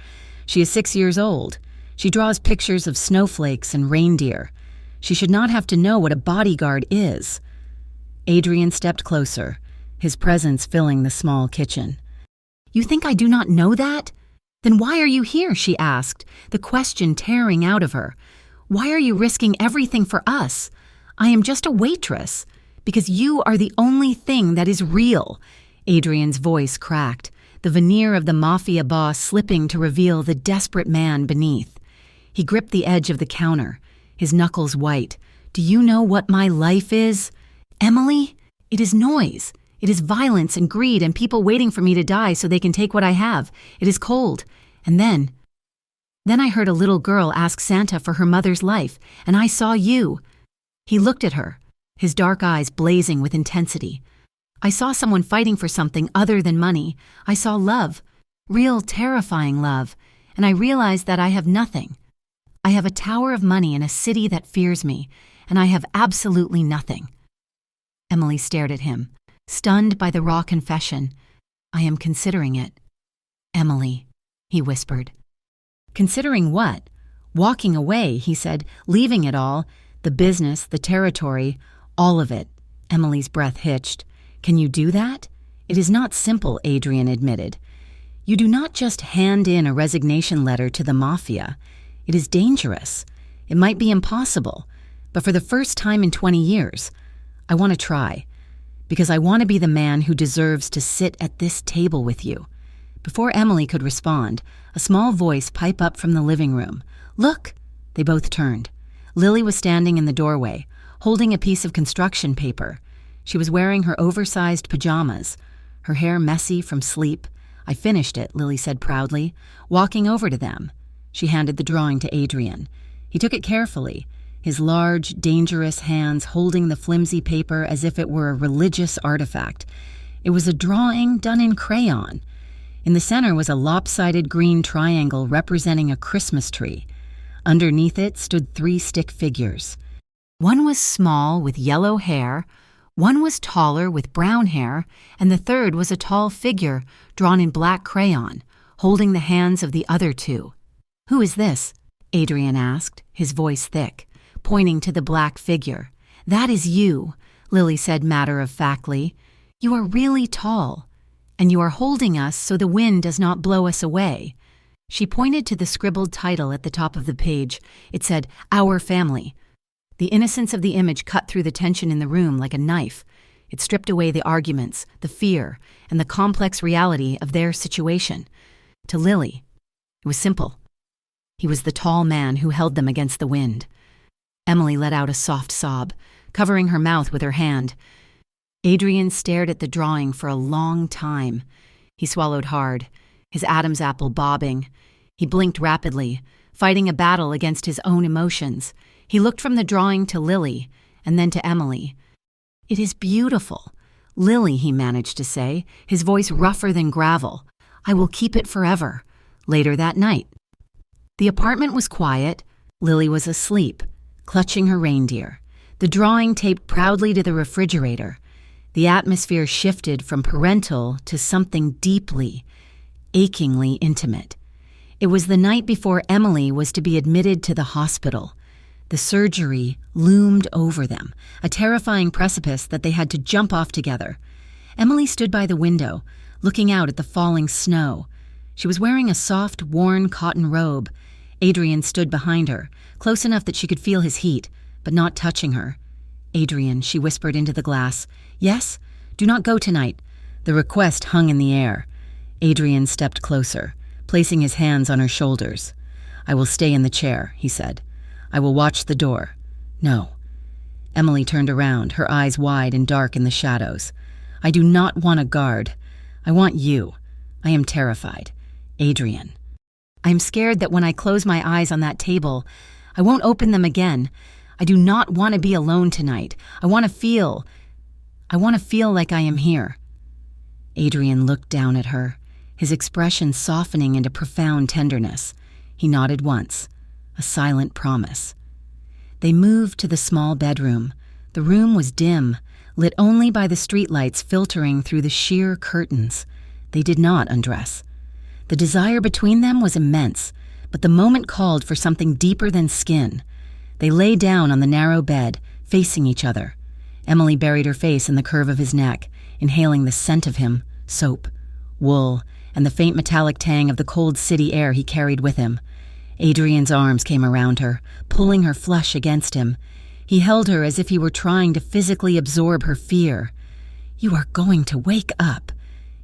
She is 6 years old. She draws pictures of snowflakes and reindeer. She should not have to know what a bodyguard is." Adrian stepped closer, his presence filling the small kitchen. "You think I do not know that? Then why are you here?" she asked, the question tearing out of her. "Why are you risking everything for us? I am just a waitress. Because you are the only thing that is real." Adrian's voice cracked, the veneer of the mafia boss slipping to reveal the desperate man beneath. He gripped the edge of the counter, his knuckles white. "Do you know what my life is? Emily, it is noise. It is violence and greed and people waiting for me to die so they can take what I have. It is cold. And then I heard a little girl ask Santa for her mother's life, and I saw you." He looked at her, his dark eyes blazing with intensity. "I saw someone fighting for something other than money. I saw love, real terrifying love, and I realized that I have nothing. I have a tower of money in a city that fears me, and I have absolutely nothing." Emily stared at him, stunned by the raw confession. "I am considering it." "Emily," he whispered. "Considering what?" "Walking away," he said, "leaving it all, the business, the territory, all of it." Emily's breath hitched. "Can you do that?" "It is not simple," Adrian admitted. "You do not just hand in a resignation letter to the mafia. It is dangerous. It might be impossible, but for the first time in 20 years, I want to try, because I want to be the man who deserves to sit at this table with you." Before Emily could respond, a small voice piped up from the living room. "Look!" They both turned. Lily was standing in the doorway, holding a piece of construction paper. She was wearing her oversized pajamas, her hair messy from sleep. "I finished it," Lily said proudly, walking over to them. She handed the drawing to Adrian. He took it carefully, his large, dangerous hands holding the flimsy paper as if it were a religious artifact. It was a drawing done in crayon. In the center was a lopsided green triangle representing a Christmas tree. Underneath it stood 3 stick figures. One was small with yellow hair, one was taller with brown hair, and the third was a tall figure drawn in black crayon, holding the hands of the other 2. "Who is this?" Adrian asked, his voice thick, pointing to the black figure. "That is you," Lily said matter-of-factly. "You are really tall, and you are holding us so the wind does not blow us away." She pointed to the scribbled title at the top of the page. It said, "Our Family." The innocence of the image cut through the tension in the room like a knife. It stripped away the arguments, the fear, and the complex reality of their situation. To Lily, it was simple. He was the tall man who held them against the wind. Emily let out a soft sob, covering her mouth with her hand. Adrian stared at the drawing for a long time. He swallowed hard, his Adam's apple bobbing. He blinked rapidly, fighting a battle against his own emotions. He looked from the drawing to Lily, and then to Emily. "It is beautiful." "Lily," he managed to say, his voice rougher than gravel. "I will keep it forever." Later that night, The apartment was quiet. Lily was asleep, clutching her reindeer, the drawing taped proudly to the refrigerator. The atmosphere shifted from parental to something deeply, achingly intimate. It was the night before Emily was to be admitted to the hospital. The surgery loomed over them, a terrifying precipice that they had to jump off together. Emily stood by the window, looking out at the falling snow. She was wearing a soft, worn cotton robe. Adrian stood behind her, close enough that she could feel his heat, but not touching her. "Adrian," she whispered into the glass. "Yes? Do not go tonight." The request hung in the air. Adrian stepped closer, placing his hands on her shoulders. "I will stay in the chair," he said. "I will watch the door." "No." Emily turned around, her eyes wide and dark in the shadows. "I do not want a guard. I want you. I am terrified. Adrian. I am scared that when I close my eyes on that table, I won't open them again. I do not want to be alone tonight. I want to feel like I am here." Adrian looked down at her, his expression softening into profound tenderness. He nodded once, a silent promise. They moved to the small bedroom. The room was dim, lit only by the streetlights filtering through the sheer curtains. They did not undress. The desire between them was immense, but the moment called for something deeper than skin. They lay down on the narrow bed, facing each other. Emily buried her face in the curve of his neck, inhaling the scent of him, soap, wool, and the faint metallic tang of the cold city air he carried with him. Adrian's arms came around her, pulling her flush against him. He held her as if he were trying to physically absorb her fear. "You are going to wake up,"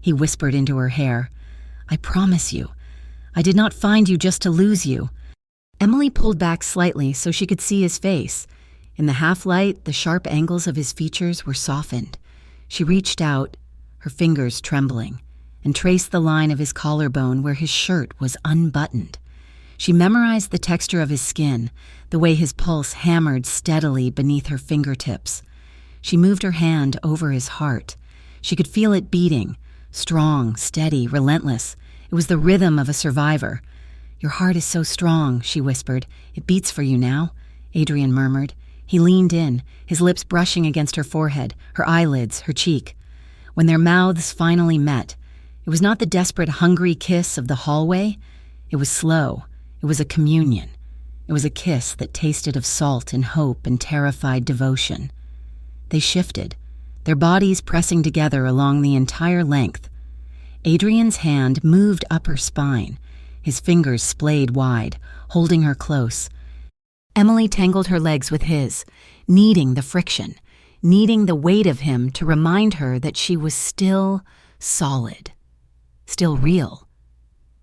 he whispered into her hair. "I promise you. I did not find you just to lose you." Emily pulled back slightly so she could see his face. In the half-light, the sharp angles of his features were softened. She reached out, her fingers trembling, and traced the line of his collarbone where his shirt was unbuttoned. She memorized the texture of his skin, the way his pulse hammered steadily beneath her fingertips. She moved her hand over his heart. She could feel it beating, strong, steady, relentless. It was the rhythm of a survivor. "Your heart is so strong," she whispered. "It beats for you now," Adrian murmured. He leaned in, his lips brushing against her forehead, her eyelids, her cheek. When their mouths finally met, it was not the desperate, hungry kiss of the hallway. It was slow. It was a communion. It was a kiss that tasted of salt and hope and terrified devotion. They shifted, their bodies pressing together along the entire length. Adrian's hand moved up her spine, his fingers splayed wide, holding her close. Emily tangled her legs with his, needing the friction, needing the weight of him to remind her that she was still solid, still real.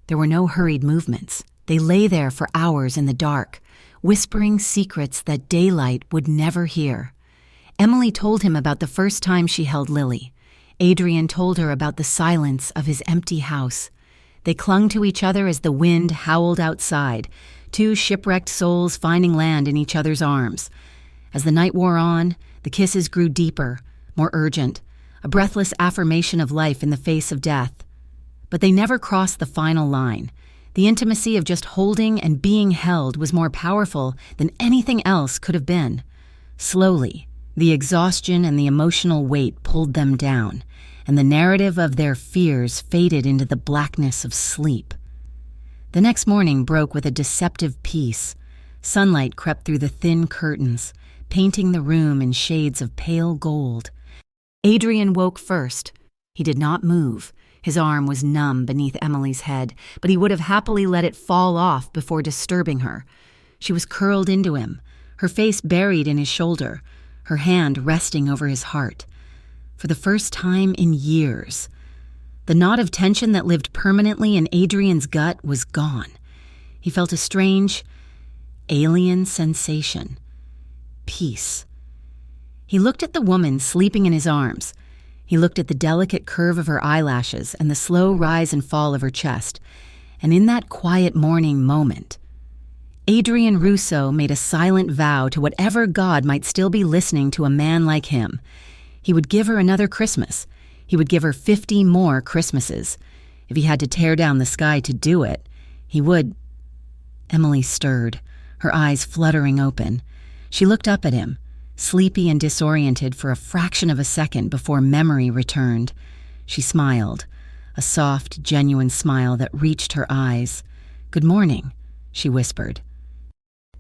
There were no hurried movements. They lay there for hours in the dark, whispering secrets that daylight would never hear. Emily told him about the first time she held Lily. Adrian told her about the silence of his empty house. They clung to each other as the wind howled outside, two shipwrecked souls finding land in each other's arms. As the night wore on, the kisses grew deeper, more urgent, a breathless affirmation of life in the face of death. But they never crossed the final line. The intimacy of just holding and being held was more powerful than anything else could have been. Slowly, the exhaustion and the emotional weight pulled them down, and the narrative of their fears faded into the blackness of sleep. The next morning broke with a deceptive peace. Sunlight crept through the thin curtains, painting the room in shades of pale gold. Adrian woke first. He did not move. His arm was numb beneath Emily's head, but he would have happily let it fall off before disturbing her. She was curled into him, her face buried in his shoulder, her hand resting over his heart. For the first time in years, the knot of tension that lived permanently in Adrian's gut was gone. He felt a strange, alien sensation. Peace. He looked at the woman sleeping in his arms. He looked at the delicate curve of her eyelashes and the slow rise and fall of her chest. And in that quiet morning moment, Adrian Russo made a silent vow to whatever god might still be listening to a man like him. He would give her another Christmas. He would give her 50 more Christmases. If he had to tear down the sky to do it, he would. Emily stirred, her eyes fluttering open. She looked up at him, sleepy and disoriented for a fraction of a second before memory returned. She smiled, a soft, genuine smile that reached her eyes. "Good morning," she whispered.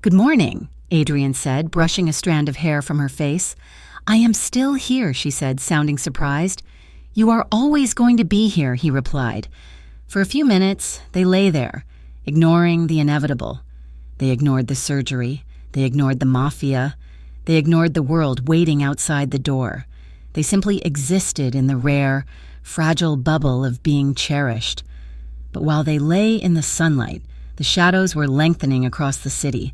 "Good morning," Adrian said, brushing a strand of hair from her face. "I am still here," she said, sounding surprised. "You are always going to be here," he replied. For a few minutes, they lay there, ignoring the inevitable. They ignored the surgery. They ignored the mafia. They ignored the world waiting outside the door. They simply existed in the rare, fragile bubble of being cherished. But while they lay in the sunlight, the shadows were lengthening across the city.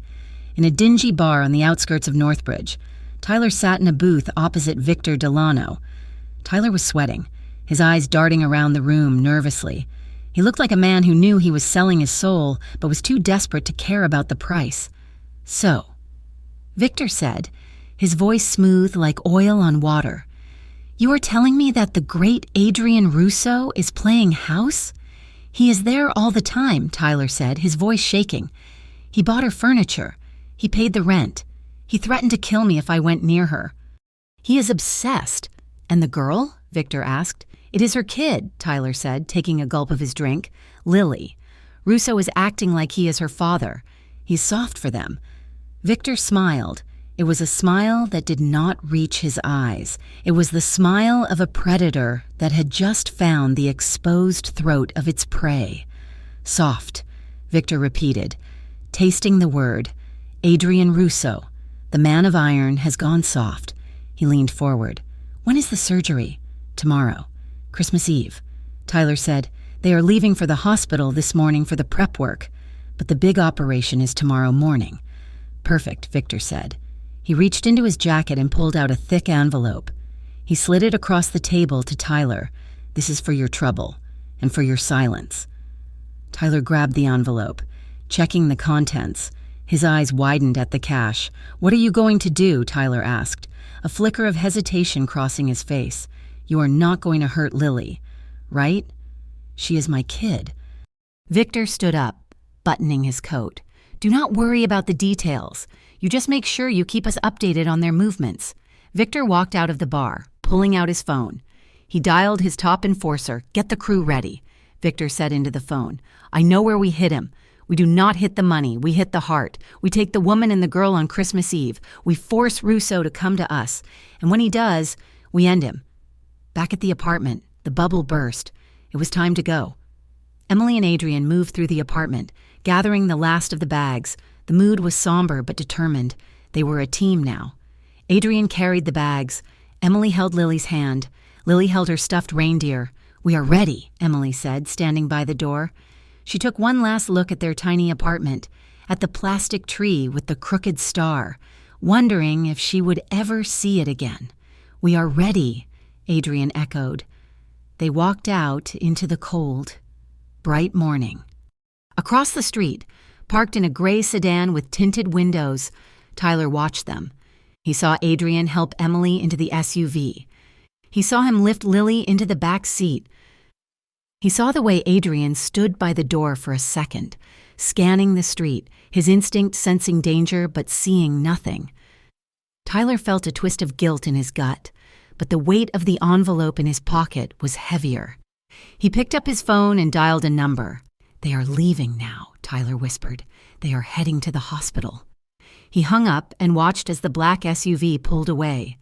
In a dingy bar on the outskirts of Northbridge, Tyler sat in a booth opposite Victor Delano. Tyler was sweating, his eyes darting around the room nervously. He looked like a man who knew he was selling his soul, but was too desperate to care about the price. "So," Victor said, his voice smooth like oil on water, "you are telling me that the great Adrian Russo is playing house?" "He is there all the time," Tyler said, his voice shaking. "He bought her furniture. He paid the rent. He threatened to kill me if I went near her. He is obsessed." "And the girl?" Victor asked. "It is her kid," Tyler said, taking a gulp of his drink. "Lily. Russo is acting like he is her father. He's soft for them." Victor smiled. It was a smile that did not reach his eyes. It was the smile of a predator that had just found the exposed throat of its prey. "Soft," Victor repeated, tasting the word. "Adrian Russo, the man of iron, has gone soft." He leaned forward. "When is the surgery?" "Tomorrow. Christmas Eve." Tyler said, "They are leaving for the hospital this morning for the prep work, but the big operation is tomorrow morning." "Perfect," Victor said. He reached into his jacket and pulled out a thick envelope. He slid it across the table to Tyler. "This is for your trouble, and for your silence." Tyler grabbed the envelope, checking the contents. His eyes widened at the cash. "What are you going to do?" Tyler asked, a flicker of hesitation crossing his face. "You are not going to hurt Lily, right?" "She is my kid." Victor stood up, buttoning his coat. "Do not worry about the details. You just make sure you keep us updated on their movements." Victor walked out of the bar, pulling out his phone. He dialed his top enforcer. "Get the crew ready," Victor said into the phone. "I know where we hit him. We do not hit the money. We hit the heart. We take the woman and the girl on Christmas Eve. We force Russo to come to us. And when he does, we end him." Back at the apartment, the bubble burst. It was time to go. Emily and Adrian moved through the apartment, gathering the last of the bags. The mood was somber but determined. They were a team now. Adrian carried the bags. Emily held Lily's hand. Lily held her stuffed reindeer. "We are ready," Emily said, standing by the door. She took one last look at their tiny apartment, at the plastic tree with the crooked star, wondering if she would ever see it again. "We are ready," Adrian echoed. They walked out into the cold, bright morning. Across the street, parked in a gray sedan with tinted windows, Tyler watched them. He saw Adrian help Emily into the SUV. He saw him lift Lily into the back seat. He saw the way Adrian stood by the door for a second, scanning the street, his instinct sensing danger but seeing nothing. Tyler felt a twist of guilt in his gut, but the weight of the envelope in his pocket was heavier. He picked up his phone and dialed a number. "They are leaving now," Tyler whispered. "They are heading to the hospital." He hung up and watched as the black SUV pulled away,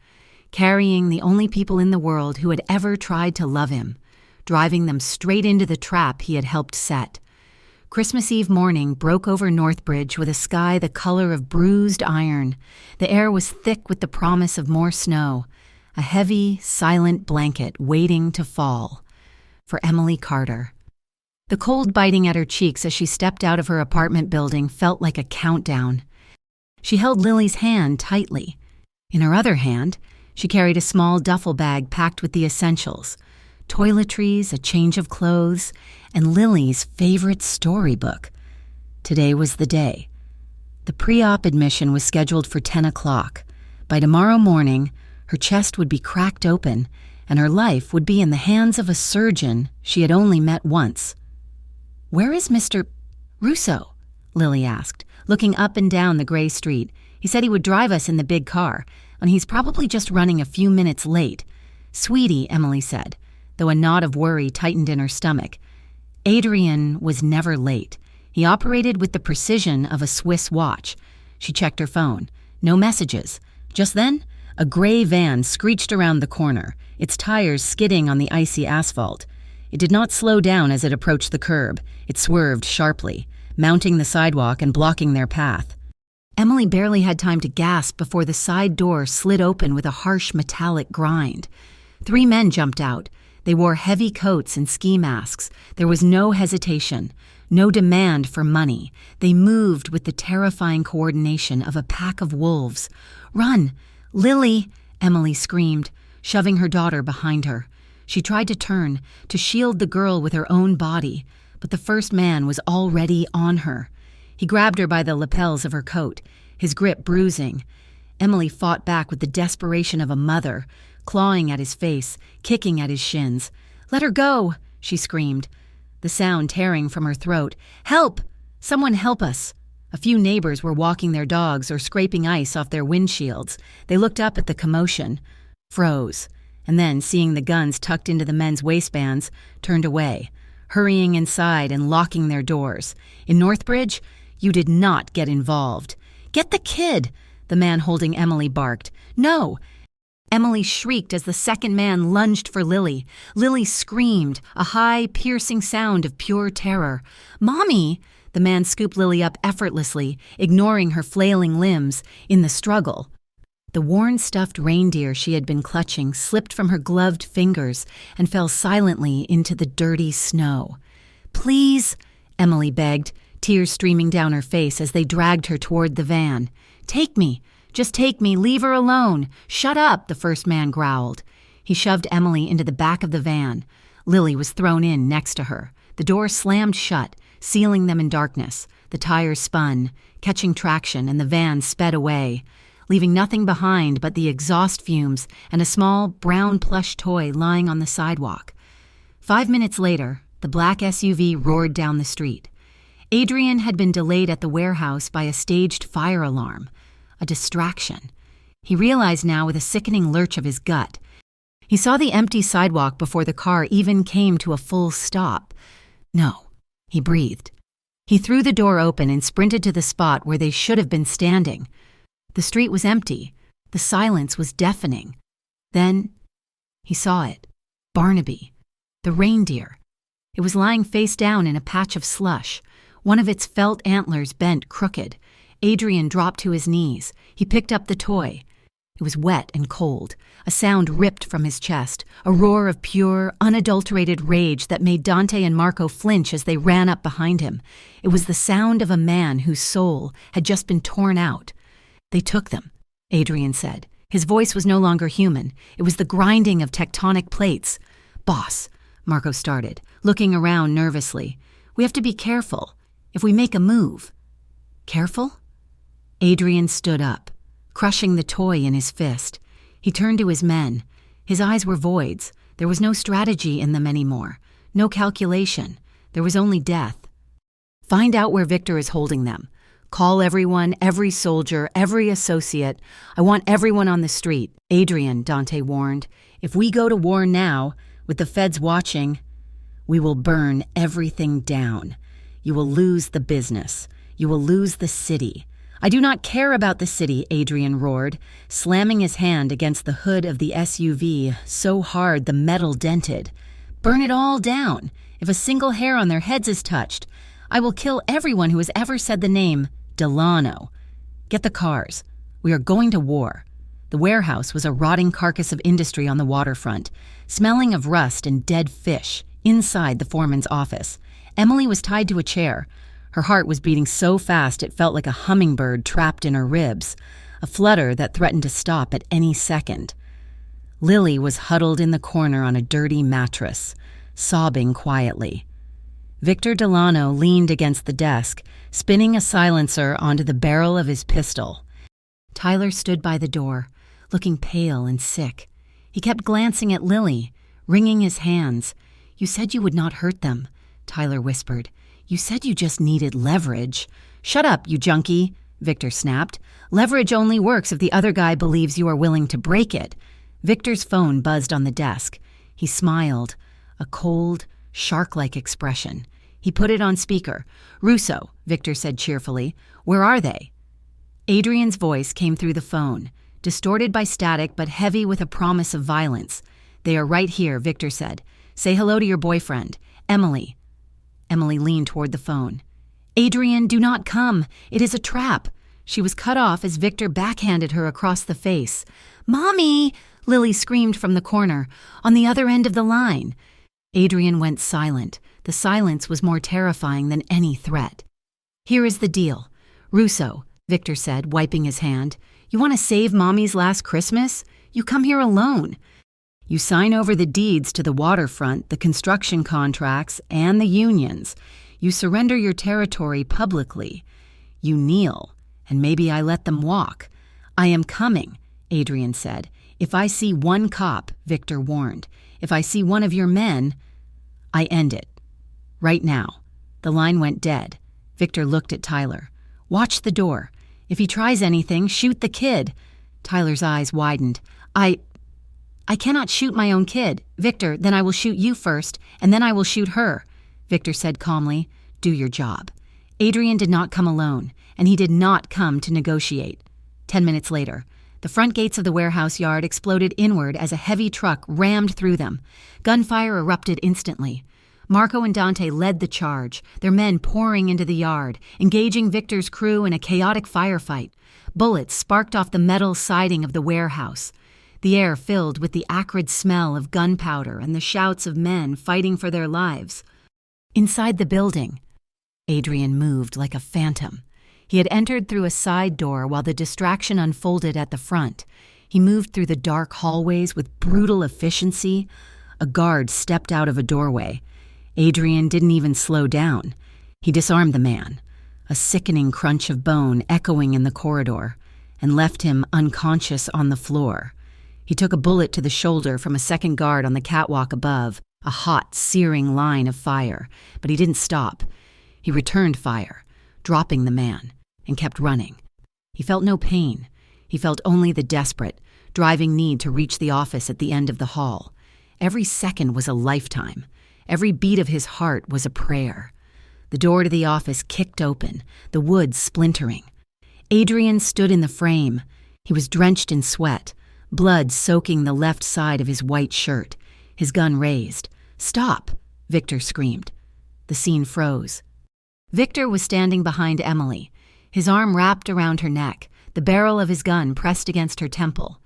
carrying the only people in the world who had ever tried to love him, driving them straight into the trap he had helped set. Christmas Eve morning broke over Northbridge with a sky the color of bruised iron. The air was thick with the promise of more snow, a heavy, silent blanket waiting to fall. For Emily Carter. The cold biting at her cheeks as she stepped out of her apartment building felt like a countdown. She held Lily's hand tightly. In her other hand, she carried a small duffel bag packed with the essentials: toiletries, a change of clothes, and Lily's favorite storybook. Today was the day. The pre-op admission was scheduled for 10 o'clock. By tomorrow morning, her chest would be cracked open, and her life would be in the hands of a surgeon she had only met once. "Where is Mr. Russo?" Lily asked, looking up and down the gray street. He said he would drive us in the big car, and he's probably just running a few minutes late. Sweetie, Emily said, though a knot of worry tightened in her stomach. Adrian was never late. He operated with the precision of a Swiss watch. She checked her phone. No messages. Just then, a gray van screeched around the corner, its tires skidding on the icy asphalt. It did not slow down as it approached the curb. It swerved sharply, mounting the sidewalk and blocking their path. Emily barely had time to gasp before the side door slid open with a harsh metallic grind. 3 men jumped out. They wore heavy coats and ski masks. There was no hesitation, no demand for money. They moved with the terrifying coordination of a pack of wolves. "Run! Lily!" Emily screamed, shoving her daughter behind her. She tried to turn, to shield the girl with her own body, but the first man was already on her. He grabbed her by the lapels of her coat, his grip bruising. Emily fought back with the desperation of a mother, clawing at his face, kicking at his shins. "Let her go!" she screamed, the sound tearing from her throat. "Help! Someone help us!" A few neighbors were walking their dogs or scraping ice off their windshields. They looked up at the commotion, froze, and then, seeing the guns tucked into the men's waistbands, turned away, hurrying inside and locking their doors. In Northbridge, you did not get involved. "Get the kid!" the man holding Emily barked. "No!" Emily shrieked as the second man lunged for Lily. Lily screamed, a high, piercing sound of pure terror. "Mommy!" The man scooped Lily up effortlessly, ignoring her flailing limbs. In the struggle, the worn stuffed reindeer she had been clutching slipped from her gloved fingers and fell silently into the dirty snow. "Please," Emily begged, tears streaming down her face as they dragged her toward the van. "Take me. Just take me. Leave her alone. Shut up," the first man growled. He shoved Emily into the back of the van. Lily was thrown in next to her. The door slammed shut, sealing them in darkness. The tires spun, catching traction, and the van sped away, leaving nothing behind but the exhaust fumes and a small brown plush toy lying on the sidewalk. 5 minutes later, the black SUV roared down the street. Adrian had been delayed at the warehouse by a staged fire alarm, a distraction. He realized now with a sickening lurch of his gut. He saw the empty sidewalk before the car even came to a full stop. "No," he breathed. He threw the door open and sprinted to the spot where they should have been standing. The street was empty. The silence was deafening. Then he saw it. Barnaby, the reindeer. It was lying face down in a patch of slush, one of its felt antlers bent crooked. Adrian dropped to his knees. He picked up the toy. It was wet and cold. A sound ripped from his chest, a roar of pure, unadulterated rage that made Dante and Marco flinch as they ran up behind him. It was the sound of a man whose soul had just been torn out. "They took them," Adrian said. His voice was no longer human. It was the grinding of tectonic plates. "Boss," Marco started, looking around nervously. "We have to be careful. If we make a move." "Careful?" Adrian stood up, crushing the toy in his fist. He turned to his men. His eyes were voids. There was no strategy in them anymore, no calculation. There was only death. "Find out where Victor is holding them. Call everyone, every soldier, every associate. I want everyone on the street." "Adrian," Dante warned, "if we go to war now, with the feds watching, we will burn everything down. You will lose the business. You will lose the city." "I do not care about the city," Adrian roared, slamming his hand against the hood of the SUV so hard the metal dented. "Burn it all down. If a single hair on their heads is touched, I will kill everyone who has ever said the name Delano. Get the cars. We are going to war." The warehouse was a rotting carcass of industry on the waterfront, smelling of rust and dead fish, inside the foreman's office. Emily was tied to a chair. Her heart was beating so fast it felt like a hummingbird trapped in her ribs, a flutter that threatened to stop at any second. Lily was huddled in the corner on a dirty mattress, sobbing quietly. Victor Delano leaned against the desk, spinning a silencer onto the barrel of his pistol. Tyler stood by the door, looking pale and sick. He kept glancing at Lily, wringing his hands. "You said you would not hurt them. Tyler whispered. "You said you just needed leverage." "Shut up, you junkie," Victor snapped. "Leverage only works if the other guy believes you are willing to break it." Victor's phone buzzed on the desk. He smiled, a cold, shark-like expression. He put it on speaker. "Russo," Victor said cheerfully. "Where are they?" Adrian's voice came through the phone, distorted by static but heavy with a promise of violence. "They are right here," Victor said. "Say hello to your boyfriend, Emily." Emily leaned toward the phone. "Adrian, do not come. It is a trap." She was cut off as Victor backhanded her across the face. "Mommy!" Lily screamed from the corner, on the other end of the line. Adrian went silent. The silence was more terrifying than any threat. "Here is the deal. Russo," Victor said, wiping his hand. "You want to save Mommy's last Christmas? You come here alone. You sign over the deeds to the waterfront, the construction contracts, and the unions. You surrender your territory publicly. You kneel, and maybe I let them walk. I am coming," Adrian said. "If I see one cop," Victor warned. "If I see one of your men, I end it. Right now." The line went dead. Victor looked at Tyler. "Watch the door. If he tries anything, shoot the kid." Tyler's eyes widened. I cannot shoot my own kid. Victor, then I will shoot you first, and then I will shoot her." Victor said calmly, "Do your job." Adrian did not come alone, and he did not come to negotiate. 10 minutes later, the front gates of the warehouse yard exploded inward as a heavy truck rammed through them. Gunfire erupted instantly. Marco and Dante led the charge, their men pouring into the yard, engaging Victor's crew in a chaotic firefight. Bullets sparked off the metal siding of the warehouse. The air filled with the acrid smell of gunpowder and the shouts of men fighting for their lives. Inside the building, Adrian moved like a phantom. He had entered through a side door while the distraction unfolded at the front. He moved through the dark hallways with brutal efficiency. A guard stepped out of a doorway. Adrian didn't even slow down. He disarmed the man, a sickening crunch of bone echoing in the corridor, and left him unconscious on the floor. He took a bullet to the shoulder from a second guard on the catwalk above, a hot, searing line of fire, but he didn't stop. He returned fire, dropping the man, and kept running. He felt no pain. He felt only the desperate, driving need to reach the office at the end of the hall. Every second was a lifetime. Every beat of his heart was a prayer. The door to the office kicked open, the wood splintering. Adrian stood in the frame. He was drenched in sweat, blood soaking the left side of his white shirt, his gun raised. "Stop!" Victor screamed. The scene froze. Victor was standing behind Emily, his arm wrapped around her neck, the barrel of his gun pressed against her temple.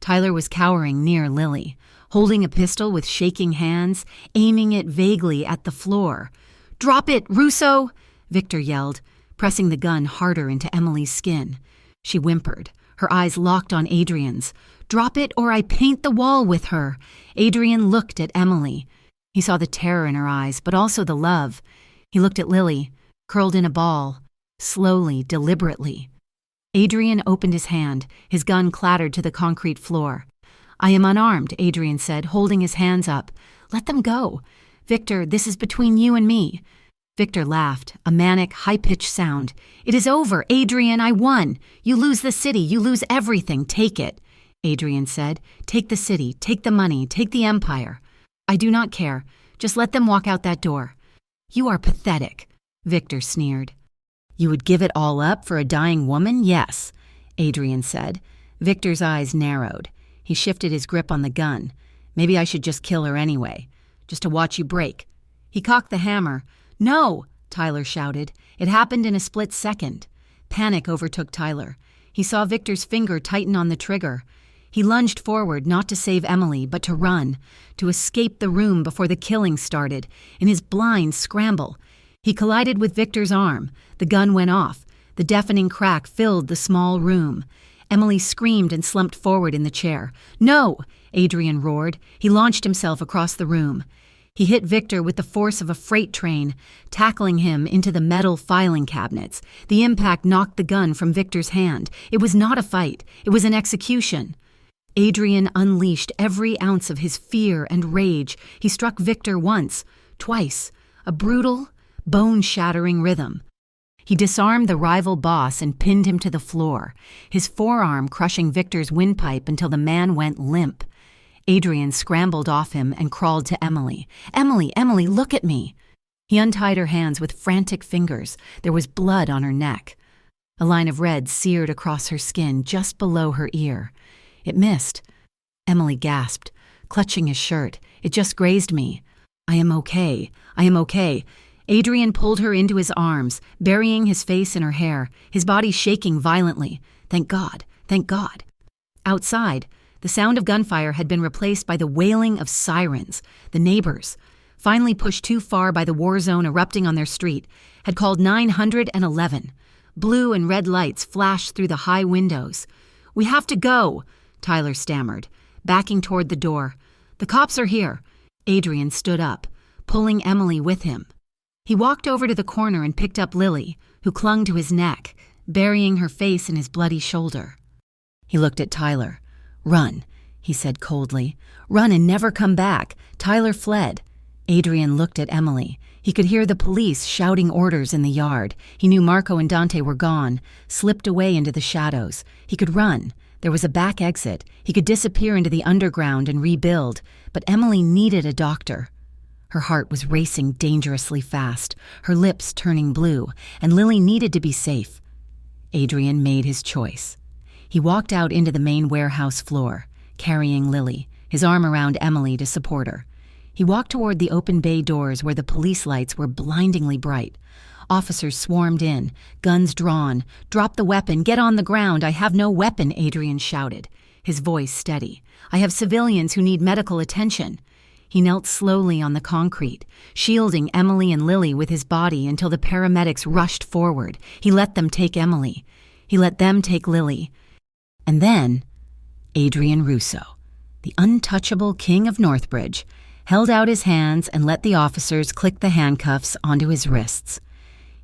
Tyler was cowering near Lily, holding a pistol with shaking hands, aiming it vaguely at the floor. "Drop it, Russo!" Victor yelled, pressing the gun harder into Emily's skin. She whimpered, her eyes locked on Adrian's. "Drop it or I paint the wall with her." Adrian looked at Emily. He saw the terror in her eyes, but also the love. He looked at Lily, curled in a ball, slowly, deliberately. Adrian opened his hand. His gun clattered to the concrete floor. "I am unarmed," Adrian said, holding his hands up. "Let them go. Victor, this is between you and me." Victor laughed, a manic, high-pitched sound. "It is over, Adrian, I won. You lose the city, you lose everything, take it." Adrian said, "Take the city, take the money, take the empire." "I do not care. Just let them walk out that door." "You are pathetic," Victor sneered. "You would give it all up for a dying woman? Yes," Adrian said. Victor's eyes narrowed. He shifted his grip on the gun. "Maybe I should just kill her anyway, just to watch you break." He cocked the hammer. "No!" Tyler shouted. It happened in a split second. Panic overtook Tyler. He saw Victor's finger tighten on the trigger. He lunged forward, not to save Emily, but to run, to escape the room before the killing started, in his blind scramble. He collided with Victor's arm. The gun went off. The deafening crack filled the small room. Emily screamed and slumped forward in the chair. "No!" Adrian roared. He launched himself across the room. He hit Victor with the force of a freight train, tackling him into the metal filing cabinets. The impact knocked the gun from Victor's hand. It was not a fight. It was an execution. Adrian unleashed every ounce of his fear and rage. He struck Victor once, twice. a brutal, bone-shattering rhythm. He disarmed the rival boss and pinned him to the floor, his forearm crushing Victor's windpipe until the man went limp. Adrian scrambled off him and crawled to Emily. "Emily, Emily, look at me!" He untied her hands with frantic fingers. There was blood on her neck. A line of red seared across her skin just below her ear. It missed. Emily gasped, clutching his shirt. "It just grazed me." "I am okay. I am okay." Adrian pulled her into his arms, burying his face in her hair, his body shaking violently. Thank God. Thank God. Outside, the sound of gunfire had been replaced by the wailing of sirens. The neighbors, finally pushed too far by the war zone erupting on their street, had called 911. Blue and red lights flashed through the high windows. "We have to go," Tyler stammered, backing toward the door. "The cops are here." Adrian stood up, pulling Emily with him. He walked over to the corner and picked up Lily, who clung to his neck, burying her face in his bloody shoulder. He looked at Tyler. "Run," he said coldly. "Run and never come back." Tyler fled. Adrian looked at Emily. He could hear the police shouting orders in the yard. He knew Marco and Dante were gone, slipped away into the shadows. He could run. There was a back exit. He could disappear into the underground and rebuild. But Emily needed a doctor. Her heart was racing dangerously fast, her lips turning blue, and Lily needed to be safe. Adrian made his choice. He walked out into the main warehouse floor, carrying Lily, his arm around Emily to support her. He walked toward the open bay doors where the police lights were blindingly bright. Officers swarmed in, guns drawn. "Drop the weapon, get on the ground, I have no weapon," Adrian shouted, his voice steady. "I have civilians who need medical attention." He knelt slowly on the concrete, shielding Emily and Lily with his body until the paramedics rushed forward. He let them take Emily. He let them take Lily. And then, Adrian Russo, the untouchable king of Northbridge, held out his hands and let the officers click the handcuffs onto his wrists.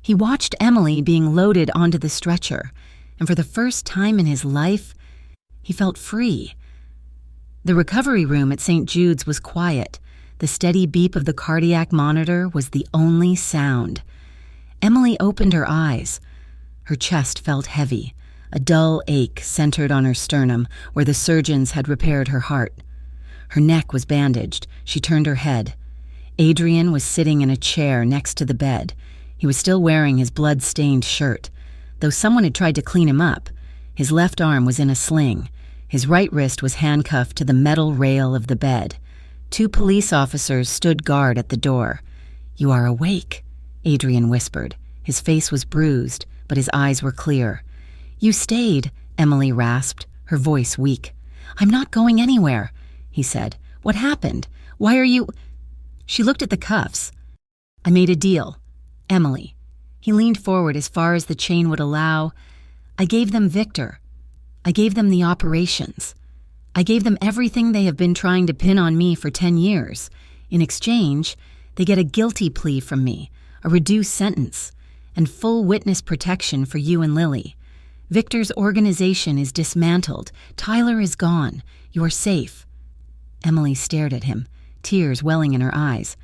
He watched Emily being loaded onto the stretcher, and for the first time in his life, he felt free. The recovery room at St. Jude's was quiet. The steady beep of the cardiac monitor was the only sound. Emily opened her eyes. Her chest felt heavy. A dull ache centered on her sternum, where the surgeons had repaired her heart. Her neck was bandaged. She turned her head. Adrian was sitting in a chair next to the bed. He was still wearing his blood-stained shirt. Though someone had tried to clean him up, his left arm was in a sling. His right wrist was handcuffed to the metal rail of the bed. 2 police officers stood guard at the door. "You are awake," Adrian whispered. His face was bruised, but his eyes were clear. "You stayed," Emily rasped, her voice weak. "I'm not going anywhere," he said. "What happened? Why are you—" She looked at the cuffs. "I made a deal. Emily." He leaned forward as far as the chain would allow. "I gave them Victor. I gave them the operations. I gave them everything they have been trying to pin on me for 10 years. In exchange, they get a guilty plea from me, a reduced sentence, and full witness protection for you and Lily. Victor's organization is dismantled. Tyler is gone. You're safe." Emily stared at him, tears welling in her eyes.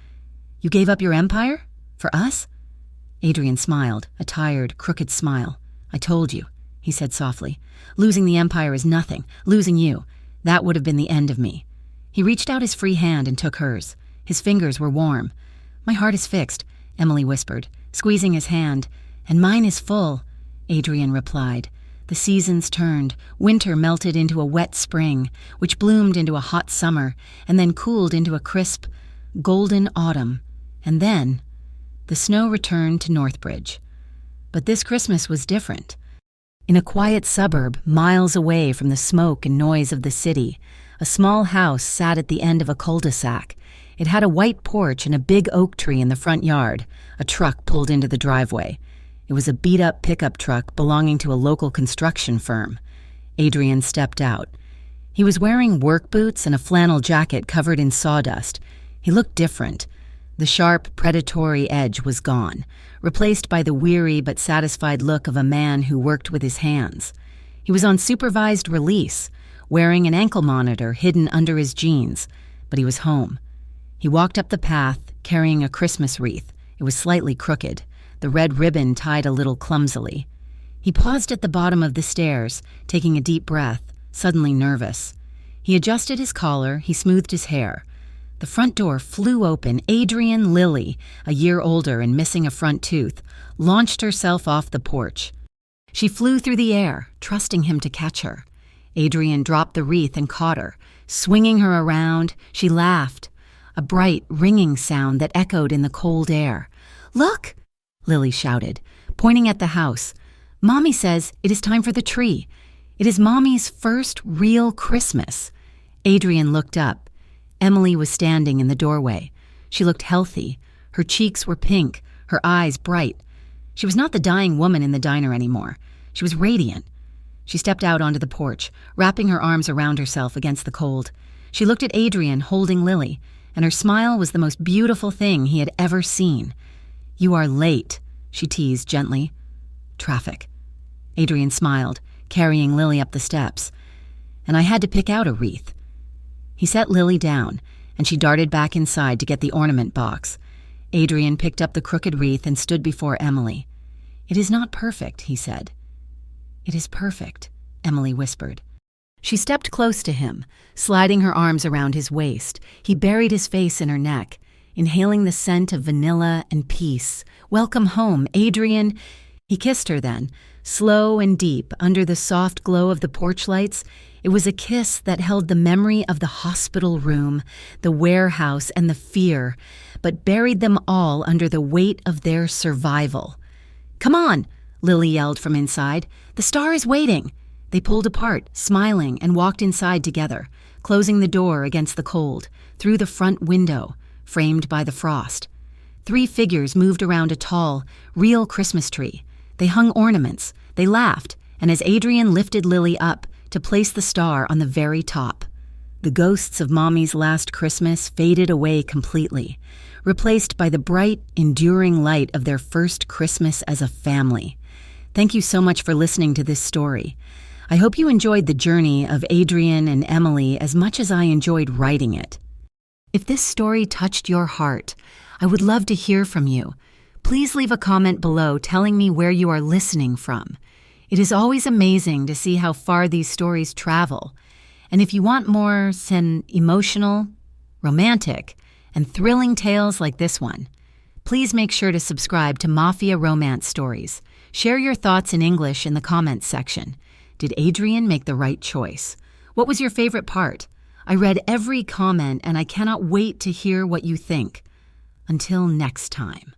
"You gave up your empire? For us?" Adrian smiled, a tired, crooked smile. "I told you," he said softly. "Losing the empire is nothing. Losing you, that would have been the end of me." He reached out his free hand and took hers. His fingers were warm. "My heart is fixed," Emily whispered, squeezing his hand. "And mine is full," Adrian replied. The seasons turned. Winter melted into a wet spring, which bloomed into a hot summer, and then cooled into a crisp, golden autumn. And then, the snow returned to Northbridge. But this Christmas was different. In a quiet suburb, miles away from the smoke and noise of the city, a small house sat at the end of a cul-de-sac. It had a white porch and a big oak tree in the front yard. A truck pulled into the driveway. It was a beat-up pickup truck belonging to a local construction firm. Adrian stepped out. He was wearing work boots and a flannel jacket covered in sawdust. He looked different. The sharp, predatory edge was gone, replaced by the weary but satisfied look of a man who worked with his hands. He was on supervised release, wearing an ankle monitor hidden under his jeans, but he was home. He walked up the path, carrying a Christmas wreath. It was slightly crooked, the red ribbon tied a little clumsily. He paused at the bottom of the stairs, taking a deep breath, suddenly nervous. He adjusted his collar, he smoothed his hair. The front door flew open. Adrian Lilly, a year older and missing a front tooth, launched herself off the porch. She flew through the air, trusting him to catch her. Adrian dropped the wreath and caught her. Swinging her around, she laughed, a bright, ringing sound that echoed in the cold air. "Look!" Lily shouted, pointing at the house. "Mommy says it is time for the tree. It is Mommy's first real Christmas." Adrian looked up. Emily was standing in the doorway. She looked healthy. Her cheeks were pink, her eyes bright. She was not the dying woman in the diner anymore. She was radiant. She stepped out onto the porch, wrapping her arms around herself against the cold. She looked at Adrian holding Lily, and her smile was the most beautiful thing he had ever seen. "You are late," she teased gently. "Traffic." Adrian smiled, carrying Lily up the steps. "And I had to pick out a wreath." He set Lily down, and she darted back inside to get the ornament box. Adrian picked up the crooked wreath and stood before Emily. "It is not perfect," he said. "It is perfect," Emily whispered. She stepped close to him, sliding her arms around his waist. He buried his face in her neck, inhaling the scent of vanilla and peace. "Welcome home, Adrian." He kissed her then, slow and deep, under the soft glow of the porch lights. It was a kiss that held the memory of the hospital room, the warehouse, and the fear, but buried them all under the weight of their survival. "Come on," Lily yelled from inside. "The star is waiting." They pulled apart, smiling, and walked inside together, closing the door against the cold, through the front window, framed by the frost. 3 figures moved around a tall, real Christmas tree. They hung ornaments, they laughed, and as Adrian lifted Lily up to place the star on the very top, the ghosts of Mommy's last Christmas faded away completely, replaced by the bright, enduring light of their first Christmas as a family. Thank you so much for listening to this story. I hope you enjoyed the journey of Adrian and Emily as much as I enjoyed writing it. If this story touched your heart, I would love to hear from you. Please leave a comment below telling me where you are listening from. It is always amazing to see how far these stories travel. And if you want more emotional, romantic, and thrilling tales like this one, please make sure to subscribe to Mafia Romance Stories. Share your thoughts in English in the comments section. Did Adrian make the right choice? What was your favorite part? I read every comment and I cannot wait to hear what you think. Until next time.